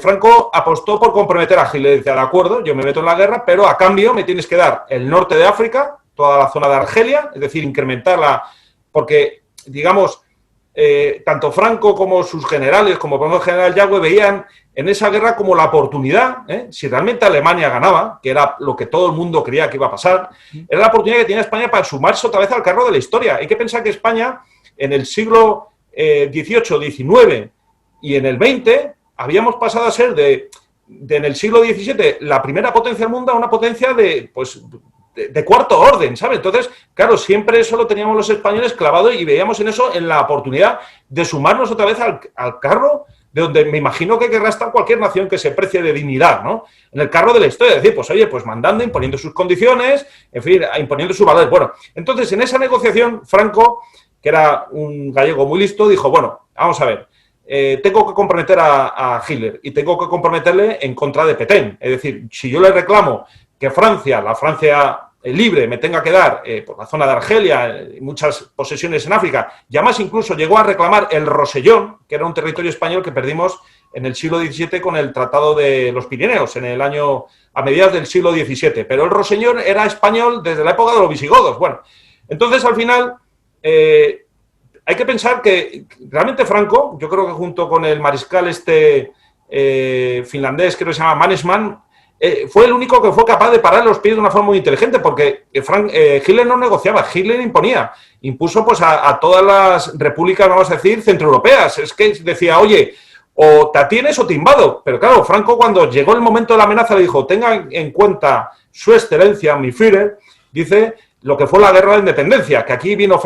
Franco apostó por comprometer a Hitler, decía, de acuerdo, yo me meto en la guerra, pero a cambio me tienes que dar el norte de África, toda la zona de Argelia, es decir, incrementarla, porque, digamos, tanto Franco como sus generales, como por ejemplo el general Yagüe, veían en esa guerra como la oportunidad, si realmente Alemania ganaba, que era lo que todo el mundo creía que iba a pasar, era la oportunidad que tenía España para sumarse otra vez al carro de la historia. Hay que pensar que España en el siglo XVIII, XIX y en el XX habíamos pasado a ser en el siglo XVII la primera potencia del mundo a una potencia de cuarto orden, ¿sabes? Entonces, claro, siempre eso lo teníamos los españoles clavado y veíamos en eso en la oportunidad de sumarnos otra vez al carro de donde me imagino que querrá estar cualquier nación que se precie de dignidad, ¿no? En el carro de la historia, es decir, pues oye, pues mandando, imponiendo sus condiciones, en fin, imponiendo sus valores. Bueno, entonces en esa negociación, Franco, que era un gallego muy listo, dijo, bueno, vamos a ver, tengo que comprometer a Hitler y tengo que comprometerle en contra de Petén. Es decir, si yo le reclamo que Francia, la Francia libre, me tenga que dar por la zona de Argelia y muchas posesiones en África, y además incluso llegó a reclamar el Rosellón, que era un territorio español que perdimos en el siglo XVII con el Tratado de los Pirineos, a mediados del siglo XVII. Pero el Rosellón era español desde la época de los visigodos. Bueno, entonces al final hay que pensar que realmente Franco, yo creo que junto con el mariscal finlandés, creo que se llama Mannesmann, fue el único que fue capaz de parar los pies de una forma muy inteligente, porque Hitler no negociaba, Hitler impuso pues a todas las repúblicas, vamos a decir, centroeuropeas. Es que decía, oye, o te atienes o te invado. Pero claro, Franco cuando llegó el momento de la amenaza le dijo, tenga en cuenta su excelencia, mi Führer, dice lo que fue la guerra de independencia, que aquí vino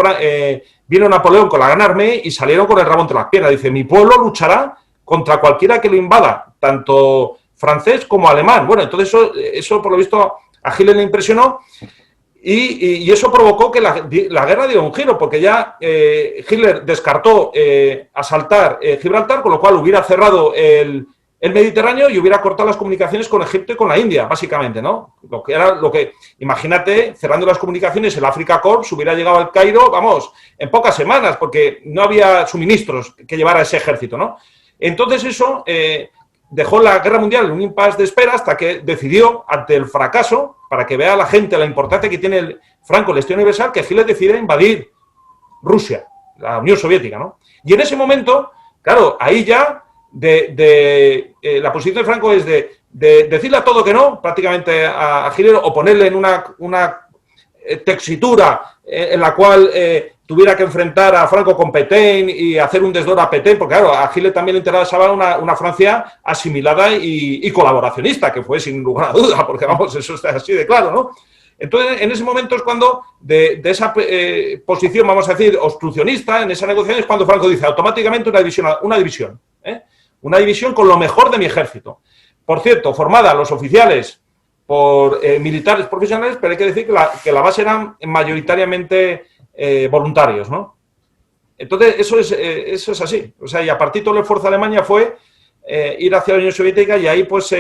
Napoleón con la Gran Armée y salieron con el rabo entre las piernas. Dice, mi pueblo luchará contra cualquiera que lo invada, tanto francés como alemán. Bueno, entonces eso por lo visto a Hitler le impresionó y eso provocó que la guerra diera un giro, porque ya Hitler descartó asaltar Gibraltar, con lo cual hubiera cerrado el Mediterráneo y hubiera cortado las comunicaciones con Egipto y con la India, básicamente, ¿no? Imagínate, cerrando las comunicaciones, el Africa Corps hubiera llegado al Cairo, vamos, en pocas semanas, porque no había suministros que llevar a ese ejército, ¿no? Entonces eso dejó la guerra mundial en un impasse de espera hasta que decidió, ante el fracaso, para que vea la gente la importancia que tiene Franco en la historia universal, que Hitler decide invadir Rusia, la Unión Soviética, ¿no? Y en ese momento, claro, ahí ya la posición de Franco es de decirle a todo que no, prácticamente a Hitler, o ponerle en una tesitura en la cual tuviera que enfrentar a Franco con Petén y hacer un desdoro a Petén, porque claro, a Hitler también le interesaba una Francia asimilada y colaboracionista, que fue sin lugar a duda, porque vamos, eso está así de claro, ¿no? Entonces, en ese momento es cuando, de esa posición, vamos a decir, obstruccionista, en esa negociación es cuando Franco dice automáticamente una división con lo mejor de mi ejército. Por cierto, formada los oficiales por militares profesionales, pero hay que decir que la base eran mayoritariamente voluntarios, ¿no? Entonces, eso es así. O sea, y a partir de todo el esfuerzo de Alemania fue ir hacia la Unión Soviética y ahí pues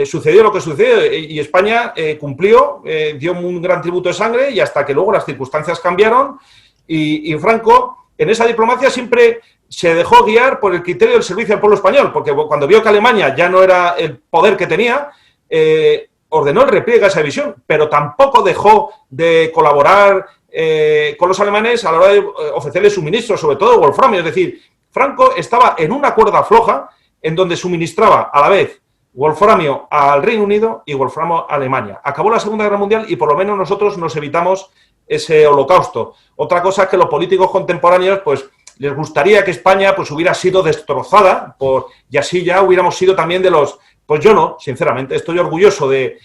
sucedió lo que sucedió y España cumplió, dio un gran tributo de sangre y hasta que luego las circunstancias cambiaron y Franco en esa diplomacia siempre se dejó guiar por el criterio del servicio al pueblo español, porque cuando vio que Alemania ya no era el poder que tenía, ordenó el repliegue a esa división, pero tampoco dejó de colaborar con los alemanes a la hora de ofrecerles suministros, sobre todo wolframio. Es decir, Franco estaba en una cuerda floja en donde suministraba a la vez wolframio al Reino Unido y wolframio a Alemania. Acabó la Segunda Guerra Mundial y por lo menos nosotros nos evitamos ese holocausto. Otra cosa es que los políticos contemporáneos, pues, les gustaría que España, pues, hubiera sido destrozada y así ya hubiéramos sido también de los... Pues yo no, sinceramente, estoy orgulloso de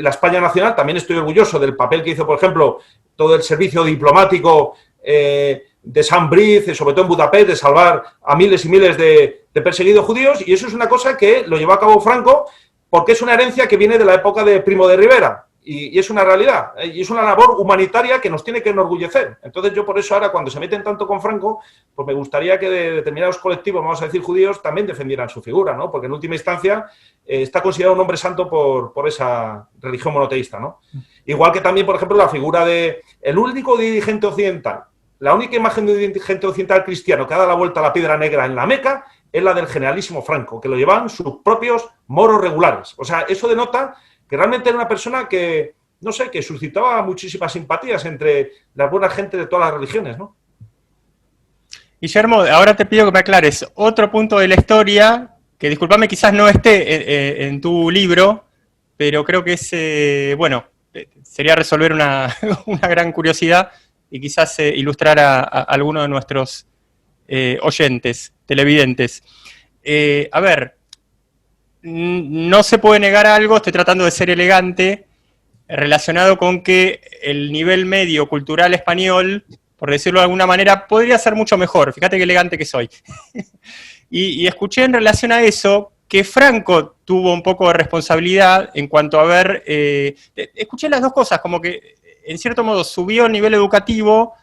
la España nacional, también estoy orgulloso del papel que hizo, por ejemplo, todo el servicio diplomático de San Brice, sobre todo en Budapest, de salvar a miles y miles de perseguidos judíos, y eso es una cosa que lo llevó a cabo Franco porque es una herencia que viene de la época de Primo de Rivera, y es una realidad, y es una labor humanitaria que nos tiene que enorgullecer. Entonces yo por eso ahora, cuando se meten tanto con Franco, pues me gustaría que de determinados colectivos, vamos a decir judíos, también defendieran su figura, ¿no? Porque en última instancia está considerado un hombre santo por esa religión monoteísta, ¿no? Igual que también, por ejemplo, la figura de el único dirigente occidental, la única imagen de un dirigente occidental cristiano que ha dado la vuelta a la piedra negra en la Meca es la del generalísimo Franco, que lo llevaban sus propios moros regulares. O sea, eso denota que realmente era una persona que, no sé, que suscitaba muchísimas simpatías entre la buena gente de todas las religiones, ¿no? Guillermo, ahora te pido que me aclares otro punto de la historia, que discúlpame, quizás no esté en tu libro, pero creo que es, bueno, sería resolver una gran curiosidad y quizás ilustrar a alguno de nuestros oyentes, televidentes. A ver, no se puede negar algo, estoy tratando de ser elegante, relacionado con que el nivel medio cultural español, por decirlo de alguna manera, podría ser mucho mejor. Fíjate qué elegante que soy. y escuché en relación a eso que Franco tuvo un poco de responsabilidad en cuanto a ver... escuché las dos cosas, como que en cierto modo subió el nivel educativo,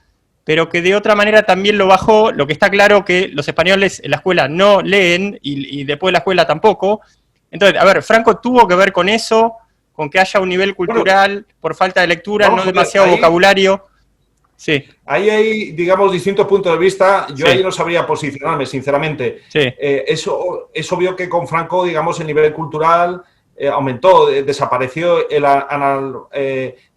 pero que de otra manera también lo bajó. Lo que está claro que los españoles en la escuela no leen y después de la escuela tampoco. Entonces, a ver, Franco tuvo que ver con eso, con que haya un nivel cultural por falta de lectura, no demasiado vocabulario. Sí. Ahí hay, digamos, distintos puntos de vista. Yo ahí no sabría posicionarme, sinceramente. Sí. Es obvio que con Franco, digamos, el nivel cultural aumentó, desapareció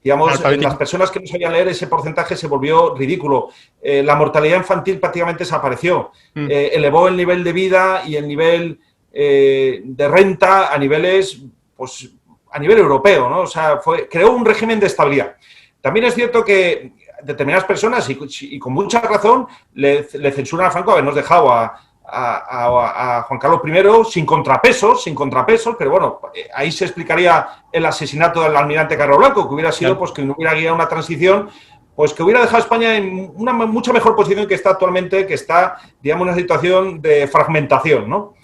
digamos, en las personas que no sabían leer, ese porcentaje se volvió ridículo. La mortalidad infantil prácticamente desapareció. Elevó el nivel de vida y el nivel de renta a niveles, pues, a nivel europeo, ¿no? O sea, creó un régimen de estabilidad. También es cierto que determinadas personas, y con mucha razón, le censuran a Franco habernos dejado a Juan Carlos I sin contrapesos, pero bueno, ahí se explicaría el asesinato del almirante Carro Blanco, que hubiera sido, pues, que no hubiera guiado una transición, pues que hubiera dejado a España en una mucha mejor posición que está actualmente, que está, digamos, en una situación de fragmentación, ¿no?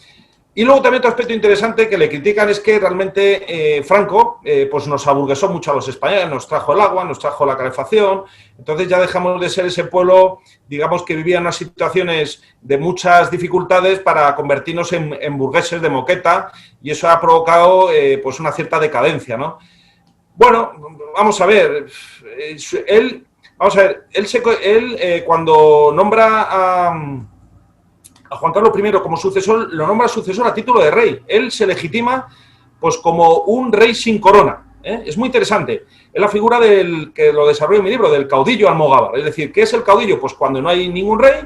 Y luego también otro aspecto interesante que le critican es que realmente Franco pues nos aburguesó mucho a los españoles, nos trajo el agua, nos trajo la calefacción, entonces ya dejamos de ser ese pueblo, digamos, que vivía en unas situaciones de muchas dificultades para convertirnos en burgueses de moqueta, y eso ha provocado pues una cierta decadencia, ¿no? Bueno, vamos a ver, él cuando nombra a Juan Carlos I como sucesor, lo nombra sucesor a título de rey. Él se legitima, pues, como un rey sin corona. Es muy interesante. Es la figura que lo desarrollo en mi libro, del caudillo almogávar. Es decir, ¿qué es el caudillo? Pues cuando no hay ningún rey,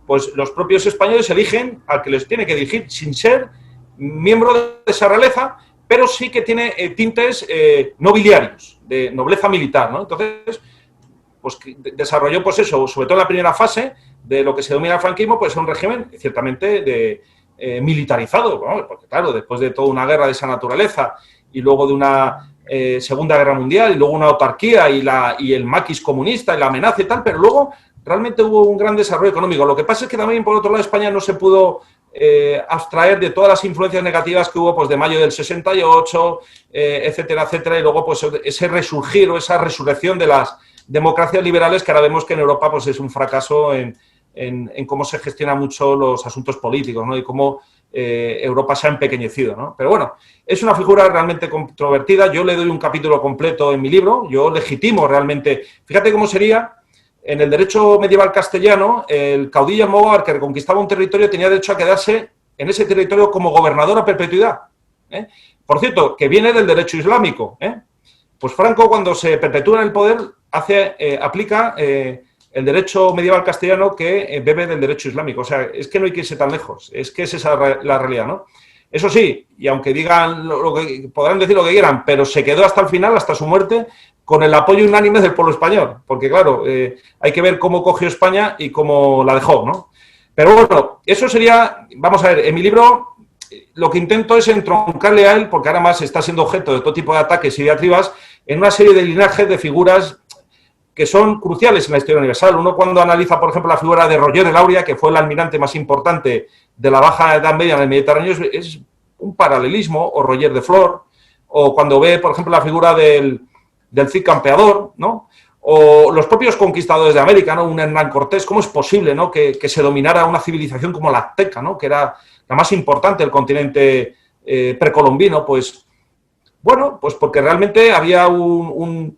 pues los propios españoles eligen al que les tiene que dirigir sin ser miembro de esa realeza, pero sí que tiene tintes nobiliarios, de nobleza militar, ¿no? Entonces, pues desarrolló, pues eso, sobre todo en la primera fase de lo que se denomina el franquismo, pues es un régimen ciertamente militarizado, ¿no? Porque claro, después de toda una guerra de esa naturaleza y luego de una Segunda Guerra Mundial y luego una autarquía y el maquis comunista y la amenaza y tal, pero luego realmente hubo un gran desarrollo económico. Lo que pasa es que también, por otro lado, España no se pudo abstraer de todas las influencias negativas que hubo, pues, de mayo del 68, etcétera, etcétera, y luego, pues, ese resurgir o esa resurrección de las democracias liberales, que ahora vemos que en Europa, pues, es un fracaso en cómo se gestionan mucho los asuntos políticos, ¿no? Y cómo Europa se ha empequeñecido, ¿no? Pero bueno, es una figura realmente controvertida. Yo le doy un capítulo completo en mi libro. Yo legitimo realmente... Fíjate cómo sería, en el derecho medieval castellano, el caudillo almogávar que reconquistaba un territorio tenía derecho a quedarse en ese territorio como gobernador a perpetuidad. Por cierto, que viene del derecho islámico. Pues Franco, cuando se perpetúa en el poder, aplica el derecho medieval castellano que bebe del derecho islámico. O sea, es que no hay que irse tan lejos, es que es esa la realidad, ¿no? Eso sí, y aunque digan lo que podrán decir lo que quieran, pero se quedó hasta el final, hasta su muerte, con el apoyo unánime del pueblo español. Porque, claro, hay que ver cómo cogió España y cómo la dejó, ¿no? Pero bueno, eso sería, vamos a ver, en mi libro lo que intento es entroncarle a él, porque ahora más está siendo objeto de todo tipo de ataques y diatribas, en una serie de linajes de figuras que son cruciales en la historia universal. Uno cuando analiza, por ejemplo, la figura de Roger de Lauria, que fue el almirante más importante de la Baja Edad Media en el Mediterráneo, es un paralelismo, o Roger de Flor, o cuando ve, por ejemplo, la figura del Cid Campeador, ¿no? O los propios conquistadores de América, ¿no? Un Hernán Cortés. ¿Cómo es posible, ¿no?, que se dominara una civilización como la azteca, ¿no?, que era la más importante del continente precolombino? Pues, bueno, pues porque realmente había una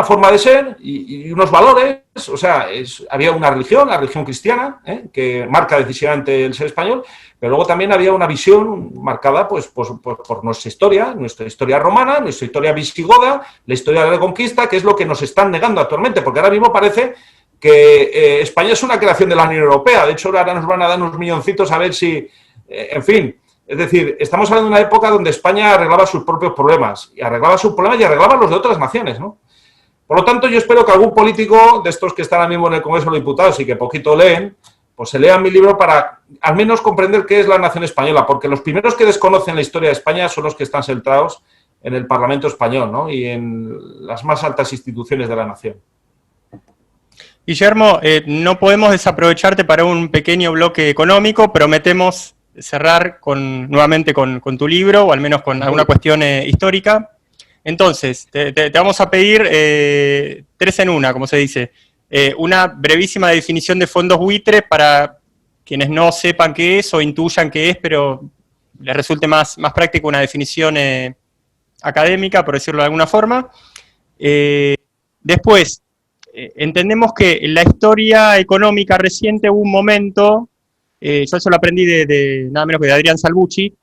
forma de ser y unos valores, o sea, había una religión, la religión cristiana, que marca decisivamente el ser español, pero luego también había una visión marcada pues, por nuestra historia romana, nuestra historia visigoda, la historia de la conquista, que es lo que nos están negando actualmente, porque ahora mismo parece que España es una creación de la Unión Europea. De hecho, ahora nos van a dar unos milloncitos a ver si, en fin. Es decir, estamos hablando de una época donde España arreglaba sus propios problemas, y arreglaba sus problemas y arreglaba los de otras naciones, ¿no? Por lo tanto, yo espero que algún político de estos que están ahora mismo en el Congreso de los Diputados y que poquito leen, pues se lean mi libro para al menos comprender qué es la nación española, porque los primeros que desconocen la historia de España son los que están sentados en el Parlamento español, ¿no?, y en las más altas instituciones de la nación. Guillermo, no podemos desaprovecharte para un pequeño bloque económico. Prometemos cerrar nuevamente con tu libro, o al menos con alguna cuestión histórica. Entonces, te vamos a pedir 3 en 1, como se dice. Una brevísima definición de fondos buitres para quienes no sepan qué es o intuyan qué es, pero les resulte más práctico una definición académica, por decirlo de alguna forma. Después, entendemos que en la historia económica reciente hubo un momento, yo eso lo aprendí de nada menos que de Adrián Salvucci,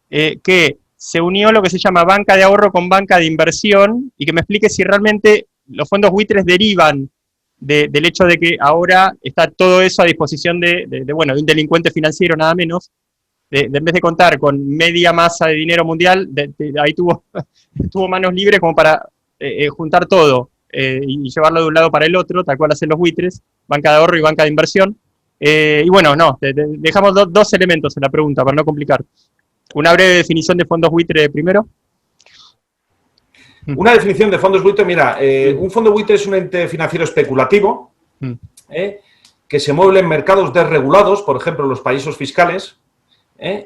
que se unió lo que se llama banca de ahorro con banca de inversión, y que me explique si realmente los fondos buitres derivan del hecho de que ahora está todo eso a disposición de un delincuente financiero nada menos, en vez de contar con media masa de dinero mundial, ahí tuvo manos libres como para juntar todo y llevarlo de un lado para el otro, tal cual hacen los buitres, banca de ahorro y banca de inversión. Y bueno, dejamos dos elementos en la pregunta para no complicar. Una breve definición de fondos buitre primero. Una definición de fondos buitre, mira, un fondo buitre es un ente financiero especulativo que se mueve en mercados desregulados, por ejemplo, los paraísos fiscales,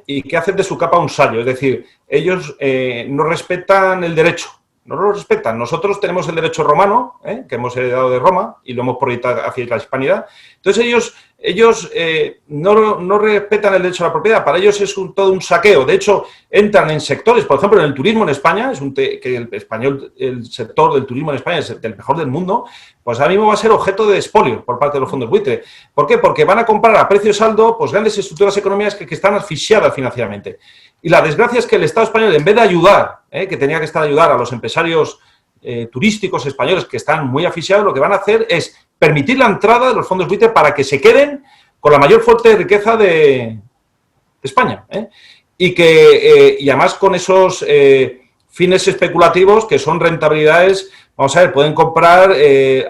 y que hacen de su capa un sallo. Es decir, ellos no respetan el derecho, no lo respetan. Nosotros tenemos el derecho romano, que hemos heredado de Roma y lo hemos proyectado hacia la hispanidad. Entonces ellos no respetan el derecho a la propiedad. Para ellos es todo un saqueo. De hecho, entran en sectores, por ejemplo, en el turismo en España, que el sector del turismo en España es el mejor del mundo, pues ahora mismo va a ser objeto de expolio por parte de los fondos buitre. ¿Por qué? Porque van a comprar a precio saldo pues grandes estructuras económicas que están asfixiadas financieramente. Y la desgracia es que el Estado español, en vez de ayudar, que tenía que estar ayudar a los empresarios turísticos españoles que están muy asfixiados, lo que van a hacer es permitir la entrada de los fondos buitre para que se queden con la mayor fuente de riqueza de España. Y además con esos fines especulativos que son rentabilidades, vamos a ver, pueden comprar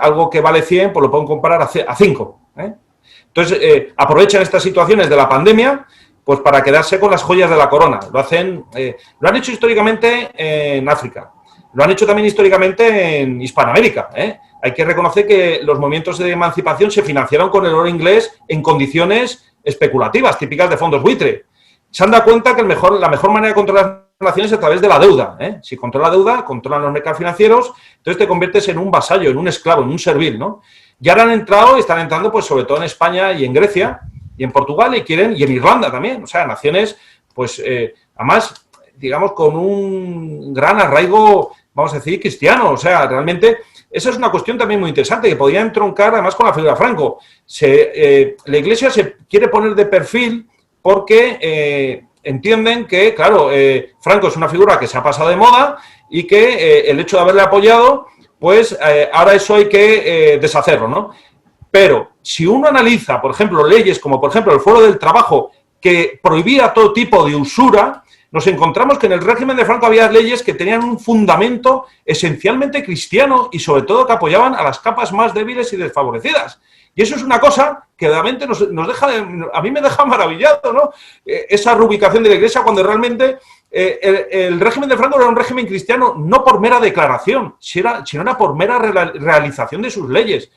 algo que vale 100, pues lo pueden comprar a 5. Entonces, aprovechan estas situaciones de la pandemia pues para quedarse con las joyas de la corona. Lo han hecho históricamente en África, lo han hecho también históricamente en Hispanoamérica. Hay que reconocer que los movimientos de emancipación se financiaron con el oro inglés en condiciones especulativas, típicas de fondos buitre. Se han dado cuenta que la mejor manera de controlar las naciones es a través de la deuda. Si controla la deuda, controlan los mercados financieros, entonces te conviertes en un vasallo, en un esclavo, en un servil, ¿no? Y ahora están entrando pues sobre todo en España y en Grecia y en Portugal y en Irlanda también. O sea, naciones, pues, además, digamos, con un gran arraigo, vamos a decir, cristiano. O sea, realmente, esa es una cuestión también muy interesante que podría entroncar además con la figura de Franco. La Iglesia se quiere poner de perfil porque entienden que, claro, Franco es una figura que se ha pasado de moda y que el hecho de haberle apoyado, pues ahora eso hay que deshacerlo, ¿no? Pero si uno analiza, por ejemplo, leyes como, por ejemplo, el Foro del Trabajo, que prohibía todo tipo de usura, nos encontramos que en el régimen de Franco había leyes que tenían un fundamento esencialmente cristiano y sobre todo que apoyaban a las capas más débiles y desfavorecidas. Y eso es una cosa que realmente nos deja, a mí me deja maravillado, ¿no? Esa reubicación de la Iglesia cuando realmente el régimen de Franco era un régimen cristiano no por mera declaración, sino era por mera realización de sus leyes.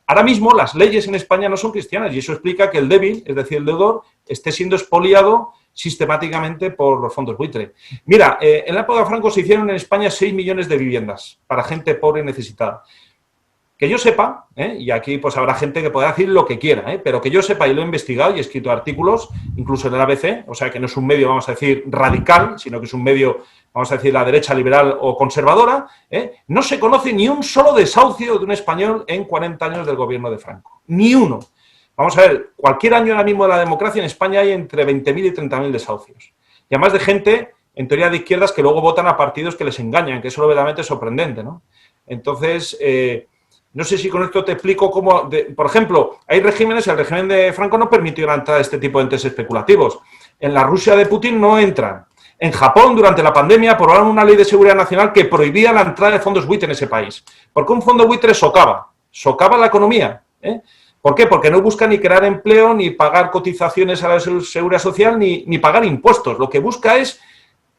Ahora mismo las leyes en España no son cristianas y eso explica que el débil, es decir, el deudor, esté siendo expoliado sistemáticamente por los fondos buitre. Mira, en la época de Franco se hicieron en España 6 millones de viviendas para gente pobre y necesitada. Que yo sepa, y aquí pues habrá gente que podrá decir lo que quiera, pero que yo sepa, y lo he investigado y he escrito artículos, incluso en el ABC, o sea que no es un medio, vamos a decir, radical, sino que es un medio, vamos a decir, la derecha liberal o conservadora, no se conoce ni un solo desahucio de un español en 40 años del gobierno de Franco. Ni uno. Vamos a ver, cualquier año ahora mismo de la democracia en España hay entre 20.000 y 30.000 desahucios. Y además de gente, en teoría de izquierdas, que luego votan a partidos que les engañan, que eso es verdaderamente sorprendente, ¿no? Entonces, no sé si con esto te explico cómo, por ejemplo, hay regímenes, el régimen de Franco no permitió la entrada de este tipo de entes especulativos. En la Rusia de Putin no entran. En Japón, durante la pandemia, aprobaron una ley de seguridad nacional que prohibía la entrada de fondos buitre en ese país. Porque un fondo buitre socava la economía. ¿Por qué? Porque no busca ni crear empleo, ni pagar cotizaciones a la seguridad social, ni pagar impuestos. Lo que busca es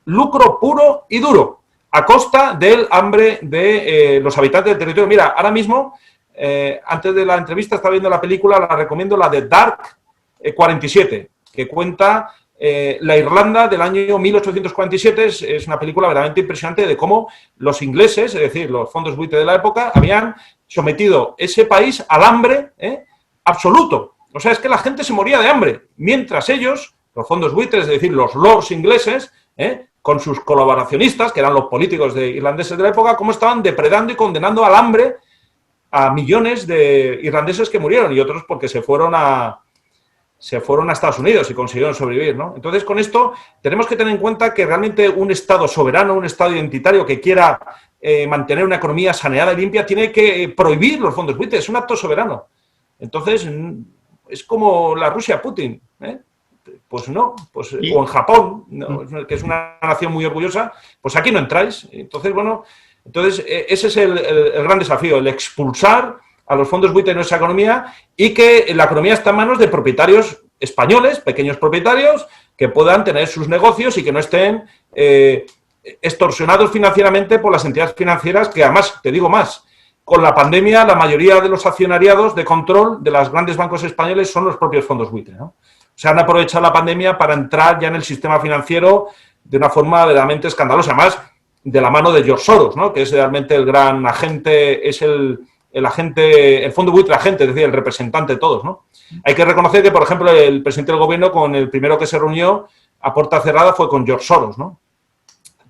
lucro puro y duro, a costa del hambre de los habitantes del territorio. Mira, ahora mismo, antes de la entrevista estaba viendo la película, la recomiendo, la de Dark 47, que cuenta la Irlanda del año 1847. Es una película verdaderamente impresionante de cómo los ingleses, es decir, los fondos buitre de la época, habían sometido ese país al hambre absoluto. O sea, es que la gente se moría de hambre, mientras ellos, los fondos buitres, es decir, los lords ingleses, con sus colaboracionistas, que eran los políticos irlandeses de la época, cómo estaban depredando y condenando al hambre a millones de irlandeses que murieron y otros porque se fueron a Estados Unidos y consiguieron sobrevivir, ¿no? Entonces, con esto tenemos que tener en cuenta que realmente un Estado soberano, un Estado identitario que quiera mantener una economía saneada y limpia, tiene que prohibir los fondos buitre. Es un acto soberano. Entonces, es como la Rusia Putin, Pues no, pues, o en Japón, ¿no? Que es una nación muy orgullosa, pues aquí no entráis. Entonces, bueno, ese es el gran desafío, el expulsar a los fondos buitre de nuestra economía y que la economía está en manos de propietarios españoles, pequeños propietarios, que puedan tener sus negocios y que no estén extorsionados financieramente por las entidades financieras, que además, te digo más, con la pandemia la mayoría de los accionariados de control de los grandes bancos españoles son los propios fondos buitre, ¿no? O sea, han aprovechado la pandemia para entrar ya en el sistema financiero de una forma verdaderamente escandalosa, además de la mano de George Soros, ¿no? Que es realmente el gran agente, es el agente, el fondo buitre agente, es decir, el representante de todos, ¿no? Hay que reconocer que, por ejemplo, el presidente del gobierno con el primero que se reunió a puerta cerrada fue con George Soros, ¿no?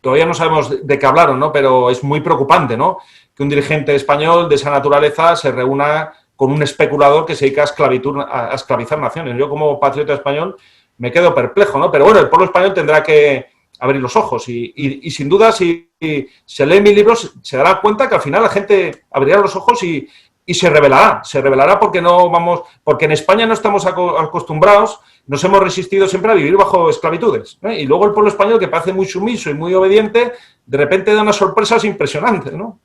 Todavía no sabemos de qué hablaron, ¿no? Pero es muy preocupante, ¿no? Que un dirigente español de esa naturaleza se reúna con un especulador que se dedica a esclavizar naciones. Yo, como patriota español, me quedo perplejo, ¿no? Pero bueno, el pueblo español tendrá que abrir los ojos y sin duda, si se lee mis libros, se dará cuenta que al final la gente abrirá los ojos y se rebelará porque en España no estamos acostumbrados, nos hemos resistido siempre a vivir bajo esclavitudes, ¿eh? Y luego el pueblo español, que parece muy sumiso y muy obediente, de repente da unas sorpresas impresionantes, ¿no?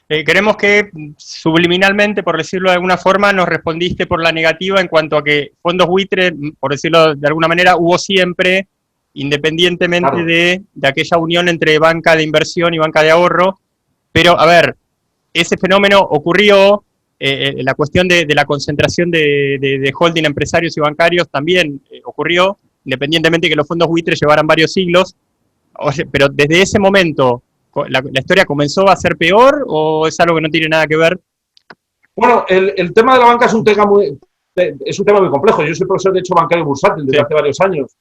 Queremos que subliminalmente, por decirlo de alguna forma, nos respondiste por la negativa en cuanto a que fondos buitre, por decirlo de alguna manera, hubo siempre, independientemente claro, de aquella unión entre banca de inversión y banca de ahorro. Pero, a ver, ese fenómeno ocurrió, la cuestión de la concentración de holding empresarios y bancarios también ocurrió, independientemente de que los fondos buitre llevaran varios siglos. Pero desde ese momento, ¿la historia comenzó a ser peor o es algo que no tiene nada que ver? Bueno, el tema de la banca es un tema muy complejo. Yo soy profesor de hecho bancario bursátil desde hace varios años.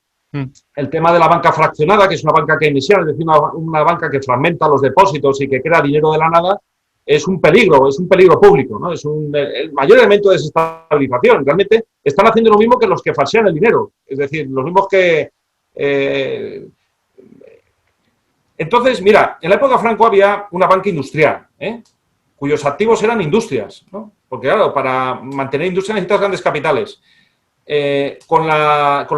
El tema de la banca fraccionada, que es una banca keynesiana, es decir, una banca que fragmenta los depósitos y que crea dinero de la nada, es un peligro público, ¿no? Es el mayor elemento de desestabilización. Realmente están haciendo lo mismo que los que falsean el dinero. Es decir, los mismos que... Entonces, mira, en la época de Franco había una banca industrial, cuyos activos eran industrias, ¿no? Porque, claro, para mantener industrias necesitas grandes capitales. con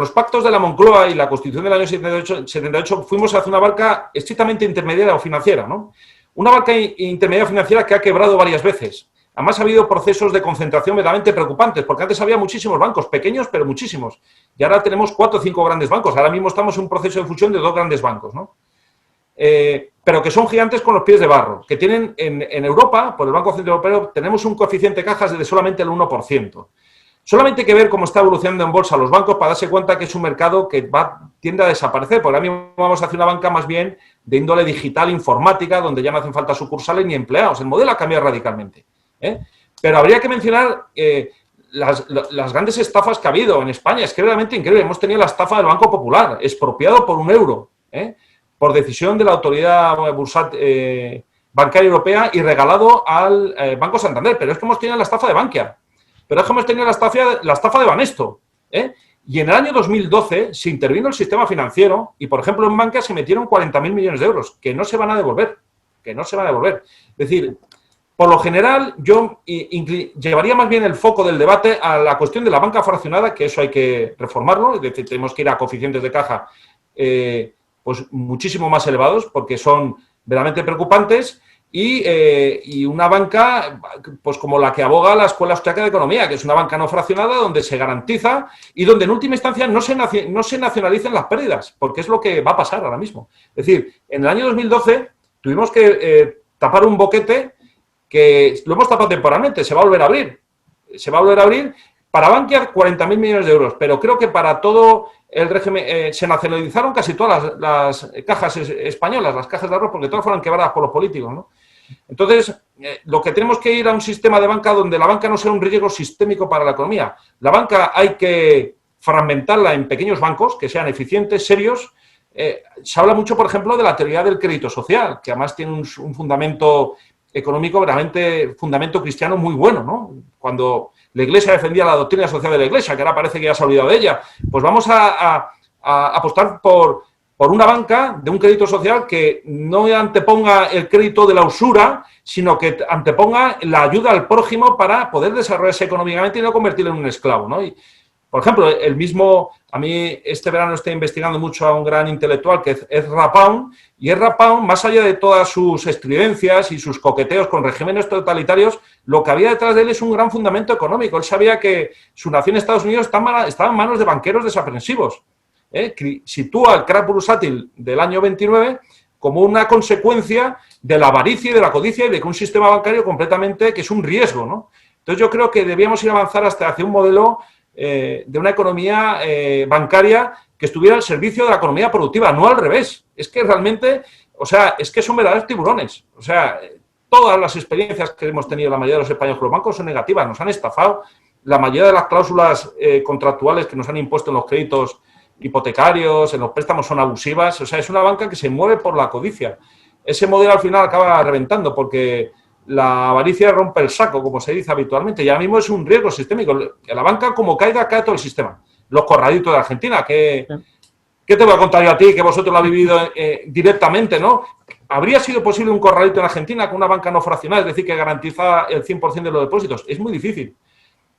los pactos de la Moncloa y la Constitución del año 78 fuimos hacia una banca estrictamente intermediaria o financiera, ¿no? Una banca intermediaria financiera que ha quebrado varias veces. Además, ha habido procesos de concentración verdaderamente preocupantes, porque antes había muchísimos bancos, pequeños, pero muchísimos. Y ahora tenemos 4 o 5 grandes bancos. Ahora mismo estamos en un proceso de fusión de 2 grandes bancos, ¿no? Pero que son gigantes con los pies de barro, que tienen en Europa, por el Banco Central Europeo, tenemos un coeficiente de cajas de solamente el 1%. Solamente hay que ver cómo está evolucionando en bolsa los bancos para darse cuenta que es un mercado que tiende a desaparecer, porque ahora mismo vamos hacia una banca más bien de índole digital, informática, donde ya no hacen falta sucursales ni empleados. El modelo ha cambiado radicalmente. Pero habría que mencionar las grandes estafas que ha habido en España. Es que es realmente increíble. Hemos tenido la estafa del Banco Popular, expropiado por €1, por decisión de la autoridad bancaria europea y regalado al Banco Santander. Pero es que hemos tenido la estafa de Bankia. Pero es que hemos tenido la estafa de Banesto. Y en el año 2012 se intervino el sistema financiero y, por ejemplo, en Bankia se metieron 40.000 millones de euros, que no se van a devolver. Es decir, por lo general, yo llevaría más bien el foco del debate a la cuestión de la banca fraccionada, que eso hay que reformarlo, es decir, tenemos que ir a coeficientes de caja pues muchísimo más elevados, porque son verdaderamente preocupantes, y una banca pues como la que aboga la Escuela Austriaca de Economía, que es una banca no fraccionada donde se garantiza y donde en última instancia no se nacionalicen las pérdidas, porque es lo que va a pasar ahora mismo. Es decir, en el año 2012 tuvimos que tapar un boquete que lo hemos tapado temporalmente, se va a volver a abrir. Para Bankia 40.000 millones de euros, pero creo que para todo el régimen se nacionalizaron casi todas las cajas españolas, las cajas de ahorros, porque todas fueron quebradas por los políticos, ¿no? Entonces, lo que tenemos que ir a un sistema de banca donde la banca no sea un riesgo sistémico para la economía. La banca hay que fragmentarla en pequeños bancos que sean eficientes, serios. Se habla mucho, por ejemplo, de la teoría del crédito social, que además tiene un fundamento económico, verdaderamente fundamento cristiano muy bueno, ¿no? Cuando la Iglesia defendía la doctrina social de la Iglesia, que ahora parece que ya se ha olvidado de ella, pues vamos a apostar por una banca de un crédito social que no anteponga el crédito de la usura, sino que anteponga la ayuda al prójimo para poder desarrollarse económicamente y no convertirlo en un esclavo, ¿no? Y, por ejemplo, a mí este verano estoy investigando mucho a un gran intelectual que es Ezra Pound, y Ezra Pound, más allá de todas sus estridencias y sus coqueteos con regímenes totalitarios, lo que había detrás de él es un gran fundamento económico. Él sabía que su nación, Estados Unidos, estaba en manos de banqueros desaprensivos. Sitúa el crack bursátil del año 29 como una consecuencia de la avaricia y de la codicia y de que un sistema bancario completamente que es un riesgo, ¿no? Entonces yo creo que debíamos ir a avanzar hasta hacia un modelo de una economía bancaria que estuviera al servicio de la economía productiva, no al revés. Es que realmente, es que son verdaderos tiburones. Todas las experiencias que hemos tenido la mayoría de los españoles con los bancos son negativas, nos han estafado. La mayoría de las cláusulas contractuales que nos han impuesto en los créditos hipotecarios, en los préstamos son abusivas. Es una banca que se mueve por la codicia. Ese modelo al final acaba reventando porque la avaricia rompe el saco, como se dice habitualmente, y ahora mismo es un riesgo sistémico. La banca, como caiga, cae todo el sistema. Los corralitos de Argentina, ¿qué te voy a contar yo a ti, que vosotros lo habéis vivido directamente, ¿no? ¿Habría sido posible un corralito en Argentina con una banca no fraccionada, es decir, que garantiza el 100% de los depósitos? Es muy difícil.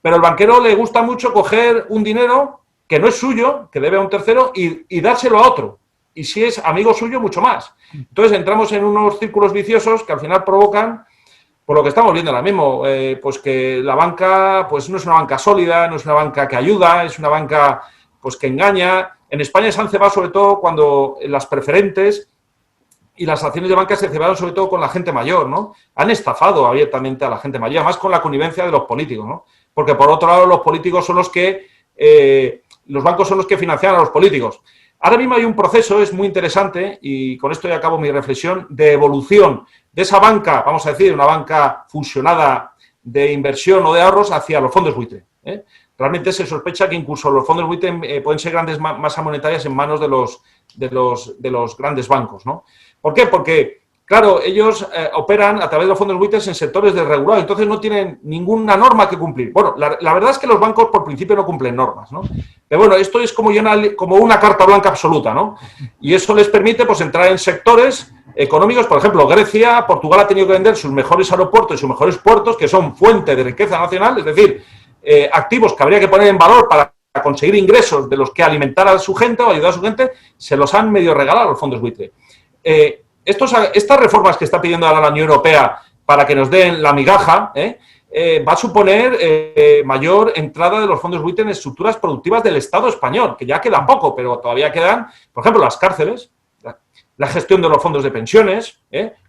Pero al banquero le gusta mucho coger un dinero que no es suyo, que debe a un tercero, y dárselo a otro. Y si es amigo suyo, mucho más. Entonces entramos en unos círculos viciosos que al final provocan, por lo que estamos viendo ahora mismo, pues que la banca pues no es una banca sólida, no es una banca que ayuda, es una banca pues que engaña. En España se han cebado sobre todo cuando las preferentes y las acciones de banca se cebaron sobre todo con la gente mayor, ¿no? Han estafado abiertamente a la gente mayor, además con la connivencia de los políticos, ¿no? Porque por otro lado los políticos son los que, los bancos son los que financian a los políticos. Ahora mismo hay un proceso, es muy interesante, y con esto ya acabo mi reflexión, de evolución de esa banca, vamos a decir, una banca fusionada de inversión o de ahorros hacia los fondos buitre. Realmente se sospecha que incluso los fondos buitre pueden ser grandes masas monetarias en manos de los grandes bancos, ¿no? ¿Por qué? Porque, claro, ellos operan a través de los fondos buitres en sectores desregulados, entonces no tienen ninguna norma que cumplir. Bueno, la verdad es que los bancos por principio no cumplen normas, ¿no? Pero bueno, esto es como una carta blanca absoluta, ¿no? Y eso les permite pues entrar en sectores económicos. Por ejemplo, Grecia, Portugal ha tenido que vender sus mejores aeropuertos y sus mejores puertos, que son fuente de riqueza nacional, es decir, activos que habría que poner en valor para conseguir ingresos de los que alimentar a su gente o ayudar a su gente, se los han medio regalado a los fondos buitre. Estas reformas que está pidiendo ahora la Unión Europea para que nos den la migaja, va a suponer mayor entrada de los fondos buitre en estructuras productivas del Estado español, que ya queda poco, pero todavía quedan, por ejemplo, las cárceles, la gestión de los fondos de pensiones,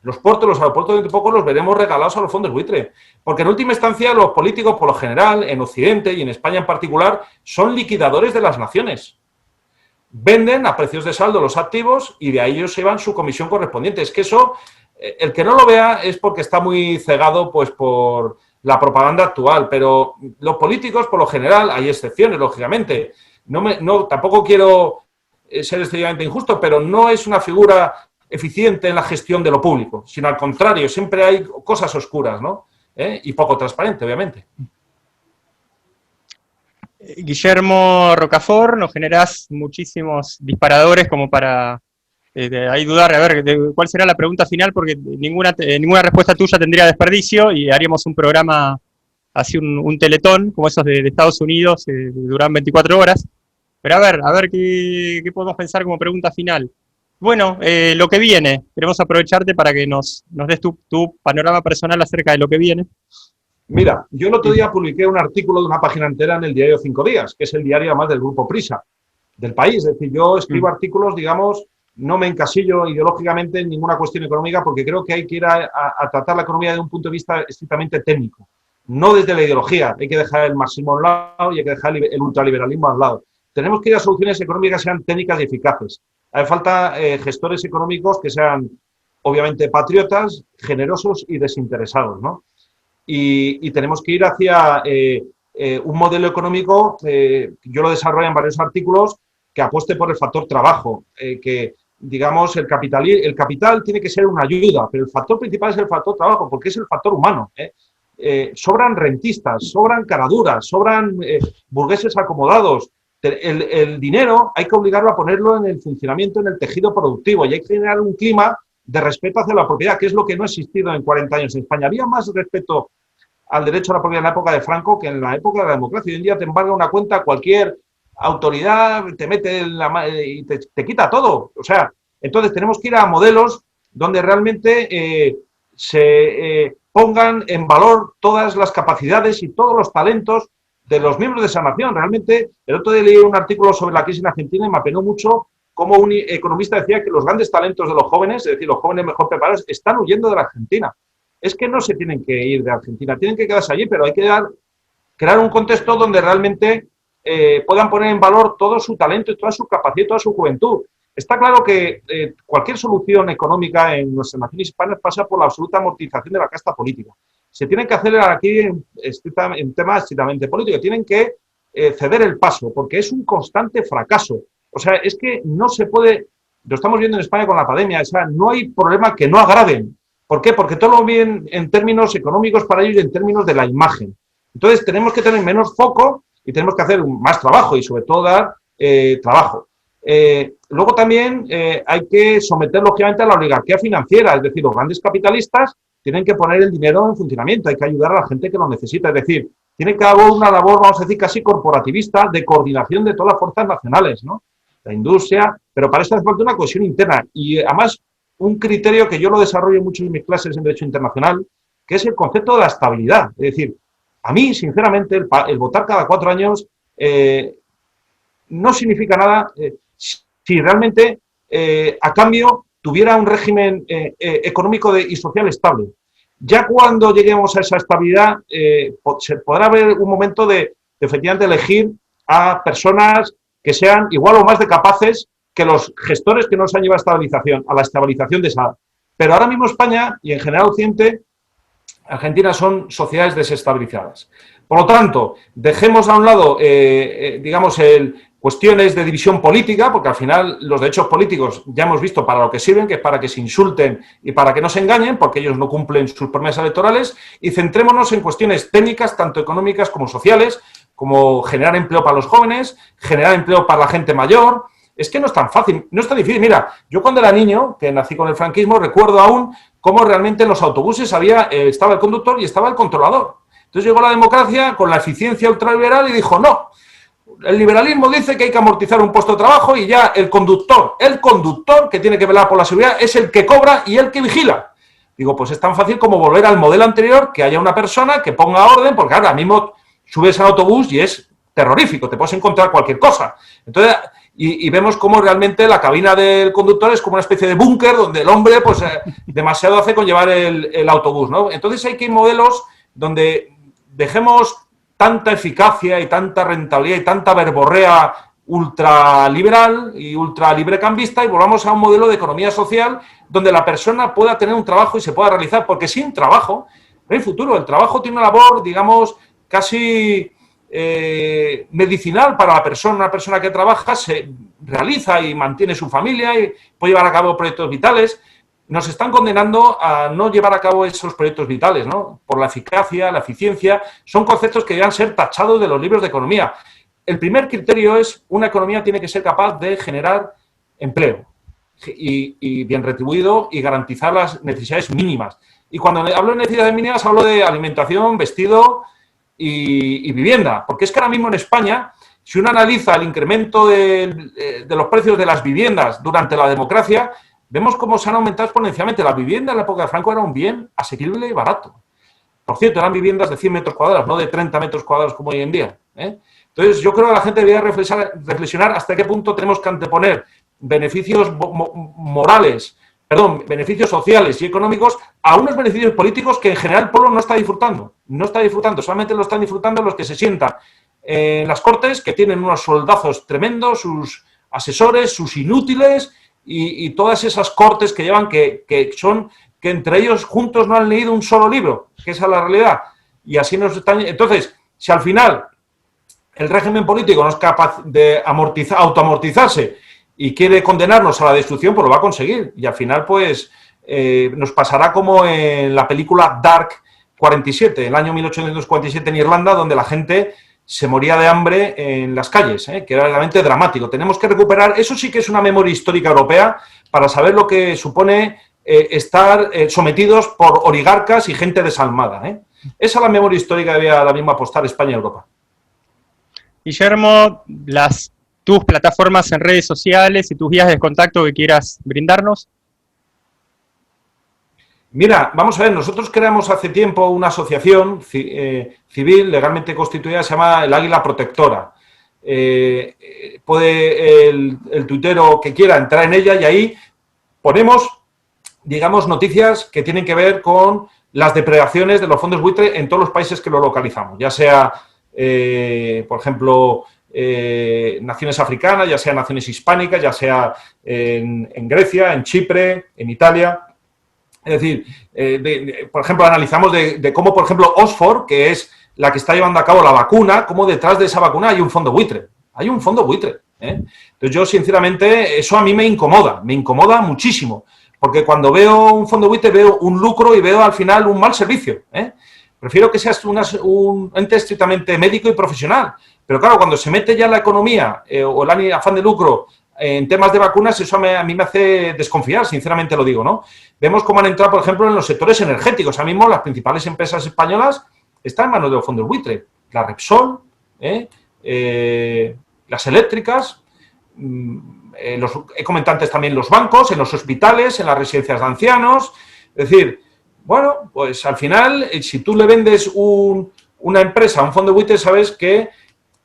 los puertos, los aeropuertos, dentro de poco los veremos regalados a los fondos buitre. Porque en última instancia los políticos, por lo general, en Occidente y en España en particular, son liquidadores de las naciones. Venden a precios de saldo los activos y de ahí ellos se llevan su comisión correspondiente. Es que eso, el que no lo vea es porque está muy cegado pues por la propaganda actual, pero los políticos, por lo general, hay excepciones, lógicamente. Tampoco quiero ser extremadamente injusto, pero no es una figura eficiente en la gestión de lo público, sino al contrario, siempre hay cosas oscuras, ¿no? Y poco transparente, obviamente. Guillermo Rocafort, nos generás muchísimos disparadores como para ahí dudar, a ver, cuál será la pregunta final, porque ninguna respuesta tuya tendría desperdicio y haríamos un programa, así un teletón, como esos de Estados Unidos, duran 24 horas. Pero a ver qué podemos pensar como pregunta final. Bueno, lo que viene, queremos aprovecharte para que nos des tu panorama personal acerca de lo que viene. Mira, yo el otro día publiqué un artículo de una página entera en el diario 5 Días, que es el diario además del Grupo Prisa, del país. Es decir, yo escribo artículos, digamos, no me encasillo ideológicamente en ninguna cuestión económica porque creo que hay que ir a tratar la economía desde un punto de vista estrictamente técnico, no desde la ideología. Hay que dejar el marxismo a un lado y hay que dejar el ultraliberalismo a un lado. Tenemos que ir a soluciones económicas que sean técnicas y eficaces. Hace falta gestores económicos que sean, obviamente, patriotas, generosos y desinteresados, ¿no? Y tenemos que ir hacia un modelo económico, yo lo desarrollo en varios artículos, que apueste por el factor trabajo, que, digamos, el capital tiene que ser una ayuda, pero el factor principal es el factor trabajo, porque es el factor humano. Sobran rentistas, sobran caraduras, sobran burgueses acomodados. El dinero hay que obligarlo a ponerlo en el funcionamiento, en el tejido productivo, y hay que generar un clima de respeto hacia la propiedad, que es lo que no ha existido en 40 años en España. Había más respeto al derecho a la propiedad en la época de Franco que en la época de la democracia. Hoy en día te embarga una cuenta cualquier autoridad, te mete y te quita todo. O sea, entonces tenemos que ir a modelos donde realmente se pongan en valor todas las capacidades y todos los talentos de los miembros de esa nación. Realmente, el otro día leí un artículo sobre la crisis en Argentina y me apenó mucho cómo un economista decía que los grandes talentos de los jóvenes, es decir, los jóvenes mejor preparados, están huyendo de la Argentina. Es que no se tienen que ir de Argentina, tienen que quedarse allí, pero hay que crear un contexto donde realmente puedan poner en valor todo su talento y toda su capacidad y toda su juventud. Está claro que cualquier solución económica en nuestras naciones hispanas pasa por la absoluta amortización de la casta política. Se tienen que hacer aquí en temas estrictamente políticos, tienen que ceder el paso, porque es un constante fracaso. O sea, es que no se puede, lo estamos viendo en España con la pandemia, o sea, no hay problema que no agraden. ¿Por qué? Porque todo lo ven en términos económicos para ellos y en términos de la imagen. Entonces, tenemos que tener menos foco y tenemos que hacer más trabajo y, sobre todo, dar trabajo. Luego también hay que someter, lógicamente, a la oligarquía financiera, es decir, los grandes capitalistas tienen que poner el dinero en funcionamiento, hay que ayudar a la gente que lo necesita, es decir, tiene que haber una labor, vamos a decir, casi corporativista de coordinación de todas las fuerzas nacionales, ¿no? La industria, pero para eso hace falta una cohesión interna y, además, un criterio que yo lo desarrollo mucho en mis clases en Derecho Internacional, que es el concepto de la estabilidad. Es decir, a mí, sinceramente, el votar cada 4 años no significa nada si realmente, a cambio, tuviera un régimen económico y social estable. Ya cuando lleguemos a esa estabilidad, se podrá haber un momento de efectivamente elegir a personas que sean igual o más de capaces que los gestores que nos han llevado a la estabilización de esa. Pero ahora mismo España y en general Occidente, Argentina, son sociedades desestabilizadas. Por lo tanto, dejemos a un lado, digamos, cuestiones de división política, porque al final los derechos políticos ya hemos visto para lo que sirven, que es para que se insulten y para que no se engañen, porque ellos no cumplen sus promesas electorales, y centrémonos en cuestiones técnicas, tanto económicas como sociales, como generar empleo para los jóvenes, generar empleo para la gente mayor. Es que no es tan fácil, no es tan difícil. Mira, yo cuando era niño, que nací con el franquismo, recuerdo aún cómo realmente en los autobuses estaba el conductor y estaba el controlador. Entonces llegó la democracia con la eficiencia ultraliberal y dijo, no, El liberalismo dice que hay que amortizar un puesto de trabajo y ya el conductor que tiene que velar por la seguridad es el que cobra y el que vigila. Digo, pues es tan fácil como volver al modelo anterior, que haya una persona que ponga orden, porque ahora mismo subes al autobús y es terrorífico, te puedes encontrar cualquier cosa. Entonces, y vemos cómo realmente la cabina del conductor es como una especie de búnker donde el hombre pues demasiado hace con llevar el autobús, ¿no? Entonces hay que ir modelos donde dejemos tanta eficacia y tanta rentabilidad y tanta verborrea ultraliberal y ultralibrecambista y volvamos a un modelo de economía social donde la persona pueda tener un trabajo y se pueda realizar, porque sin trabajo no hay futuro. El trabajo tiene una labor, digamos, casi medicinal para la persona. Una persona que trabaja se realiza y mantiene su familia y puede llevar a cabo proyectos vitales. Nos están condenando a no llevar a cabo esos proyectos vitales, ¿no? Por la eficacia, la eficiencia, son conceptos que deben ser tachados de los libros de economía. El primer criterio es, una economía tiene que ser capaz de generar empleo y bien retribuido y garantizar las necesidades mínimas. Y cuando hablo de necesidades mínimas hablo de alimentación, vestido y vivienda, porque es que ahora mismo en España, si uno analiza el incremento de los precios de las viviendas durante la democracia, vemos cómo se han aumentado exponencialmente. La vivienda en la época de Franco era un bien asequible y barato. Por cierto, eran viviendas de 100 metros cuadrados, no de 30 metros cuadrados como hoy en día, ¿eh? Entonces, yo creo que la gente debería reflexionar hasta qué punto tenemos que anteponer beneficios beneficios sociales y económicos a unos beneficios políticos que en general el pueblo no está disfrutando. No está disfrutando, solamente lo están disfrutando los que se sientan en las Cortes, que tienen unos soldazos tremendos, sus asesores, sus inútiles y todas esas cortes que llevan que entre ellos juntos no han leído un solo libro, que esa es la realidad. Y así nos están... Entonces, si al final el régimen político no es capaz de autoamortizarse y quiere condenarnos a la destrucción, pues lo va a conseguir. Y al final, pues, nos pasará como en la película Dark 47, el año 1847 en Irlanda, donde la gente se moría de hambre en las calles, que era realmente dramático. Tenemos que recuperar, eso sí que es una memoria histórica europea, para saber lo que supone estar sometidos por oligarcas y gente desalmada. Esa es la memoria histórica que debía ahora mismo apostar España y Europa. Guillermo, tus plataformas en redes sociales y tus vías de contacto que quieras brindarnos. Mira, vamos a ver, nosotros creamos hace tiempo una asociación civil legalmente constituida, se llama el Águila Protectora. Puede el tuitero que quiera entrar en ella y ahí ponemos, digamos, noticias que tienen que ver con las depredaciones de los fondos buitre en todos los países que lo localizamos, ya sea, por ejemplo, naciones africanas, ya sea naciones hispánicas, ya sea en Grecia, en Chipre, en Italia. Es decir, por ejemplo, analizamos de cómo, por ejemplo, Oxford, que es la que está llevando a cabo la vacuna, cómo detrás de esa vacuna hay un fondo buitre. Hay un fondo buitre. Entonces, yo, sinceramente, eso a mí me incomoda muchísimo, porque cuando veo un fondo buitre veo un lucro y veo al final un mal servicio. Prefiero que seas un ente estrictamente médico y profesional. Pero claro, cuando se mete ya la economía o el afán de lucro en temas de vacunas, eso a mí me hace desconfiar, sinceramente lo digo, ¿no? Vemos cómo han entrado, por ejemplo, en los sectores energéticos. Ahora mismo las principales empresas españolas están en manos de los fondos buitre. La Repsol, las eléctricas, he comentado antes también los bancos, en los hospitales, en las residencias de ancianos. Es decir, bueno, pues al final, si tú le vendes una empresa a un fondo buitre, sabes que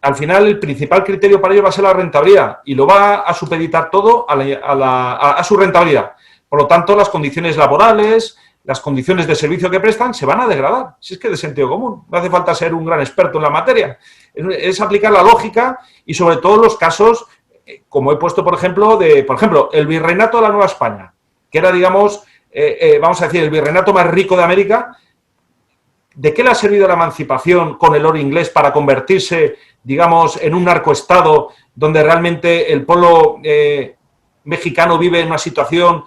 al final el principal criterio para ello va a ser la rentabilidad y lo va a supeditar todo a su rentabilidad. Por lo tanto, las condiciones laborales, las condiciones de servicio que prestan se van a degradar. Si es que es de sentido común, no hace falta ser un gran experto en la materia. Es aplicar la lógica y sobre todo los casos, como he puesto, por ejemplo, el virreinato de la Nueva España, que era, digamos, vamos a decir, el virreinato más rico de América. ¿De qué le ha servido la emancipación con el oro inglés para convertirse, digamos, en un narcoestado donde realmente el pueblo mexicano vive en una situación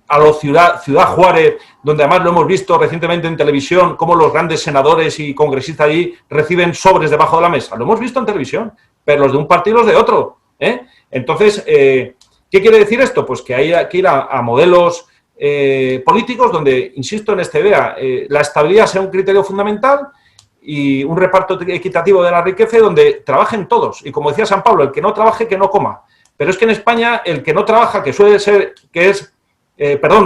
a lo Ciudad Juárez, donde además lo hemos visto recientemente en televisión, cómo los grandes senadores y congresistas allí reciben sobres debajo de la mesa? Lo hemos visto en televisión, pero los de un partido y los de otro. Entonces, ¿qué quiere decir esto? Pues que hay que ir a modelos políticos donde, insisto en esta idea, la estabilidad sea un criterio fundamental y un reparto equitativo de la riqueza donde trabajen todos. Y como decía San Pablo, el que no trabaje, que no coma. Pero es que en España el que no trabaja, que suele ser,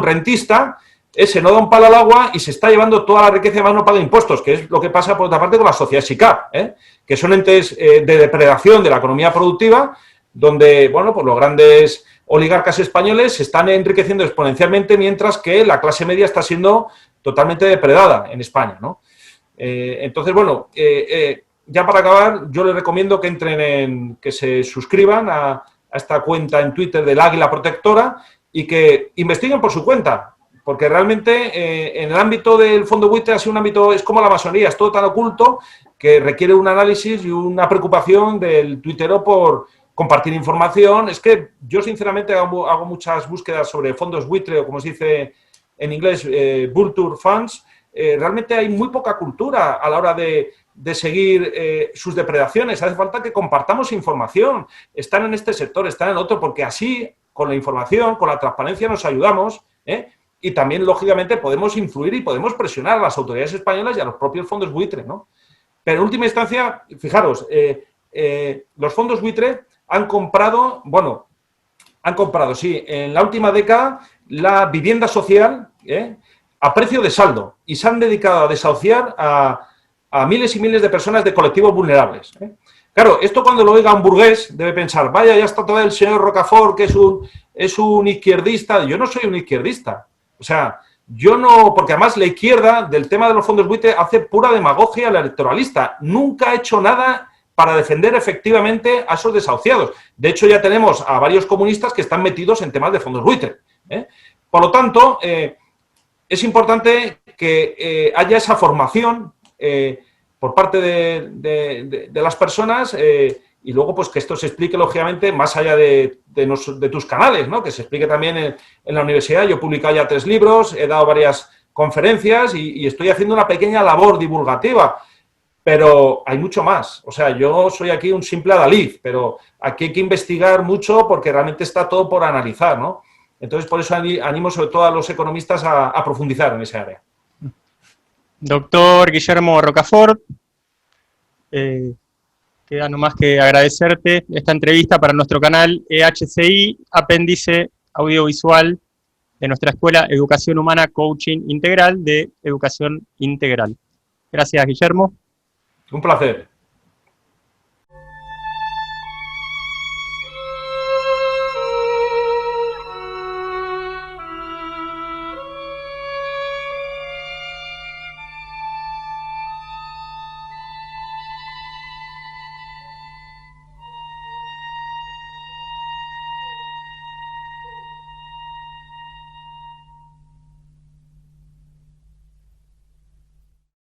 rentista, ese no da un palo al agua y se está llevando toda la riqueza y además no paga impuestos, que es lo que pasa por otra parte con las sociedades SICAV, que son entes de depredación de la economía productiva, donde, bueno, pues los grandes oligarcas españoles se están enriqueciendo exponencialmente, mientras que la clase media está siendo totalmente depredada en España, ¿no? Entonces, bueno, ya para acabar, yo les recomiendo que entren que se suscriban a esta cuenta en Twitter del Águila Protectora y que investiguen por su cuenta, porque realmente en el ámbito del fondo buitre ha sido un ámbito, es como la masonería, es todo tan oculto que requiere un análisis y una preocupación del tuitero por compartir información. Es que yo sinceramente hago muchas búsquedas sobre fondos buitre, o como se dice en inglés, vulture funds. Realmente hay muy poca cultura a la hora de seguir sus depredaciones. Hace falta que compartamos información. Están en este sector, están en otro, porque así, con la información, con la transparencia, nos ayudamos, y también, lógicamente, podemos influir y podemos presionar a las autoridades españolas y a los propios fondos buitre, ¿no? Pero en última instancia, fijaros, los fondos buitre han comprado, sí, en la última década, la vivienda social, a precio de saldo, y se han dedicado a desahuciar a miles y miles de personas de colectivos vulnerables. Claro, esto cuando lo oiga un burgués debe pensar, vaya, ya está todo el señor Rocafort, que es un izquierdista. Yo no soy un izquierdista. O sea, yo no, porque además la izquierda del tema de los fondos buitre hace pura demagogia al electoralista. Nunca ha hecho nada para defender efectivamente a esos desahuciados. De hecho, ya tenemos a varios comunistas que están metidos en temas de fondos buitre. Por lo tanto, es importante que haya esa formación por parte de las personas y luego pues que esto se explique lógicamente más allá de tus canales, ¿no? Que se explique también en la universidad. Yo he publicado ya 3 libros, he dado varias conferencias y estoy haciendo una pequeña labor divulgativa, pero hay mucho más. O sea, yo soy aquí un simple adalid, pero aquí hay que investigar mucho porque realmente está todo por analizar, ¿no? Entonces, por eso animo sobre todo a los economistas a profundizar en esa área. Doctor Guillermo Rocafort, queda nomás que agradecerte esta entrevista para nuestro canal EHCI, apéndice audiovisual de nuestra escuela Educación Humana Coaching Integral de Educación Integral. Gracias, Guillermo. Un placer.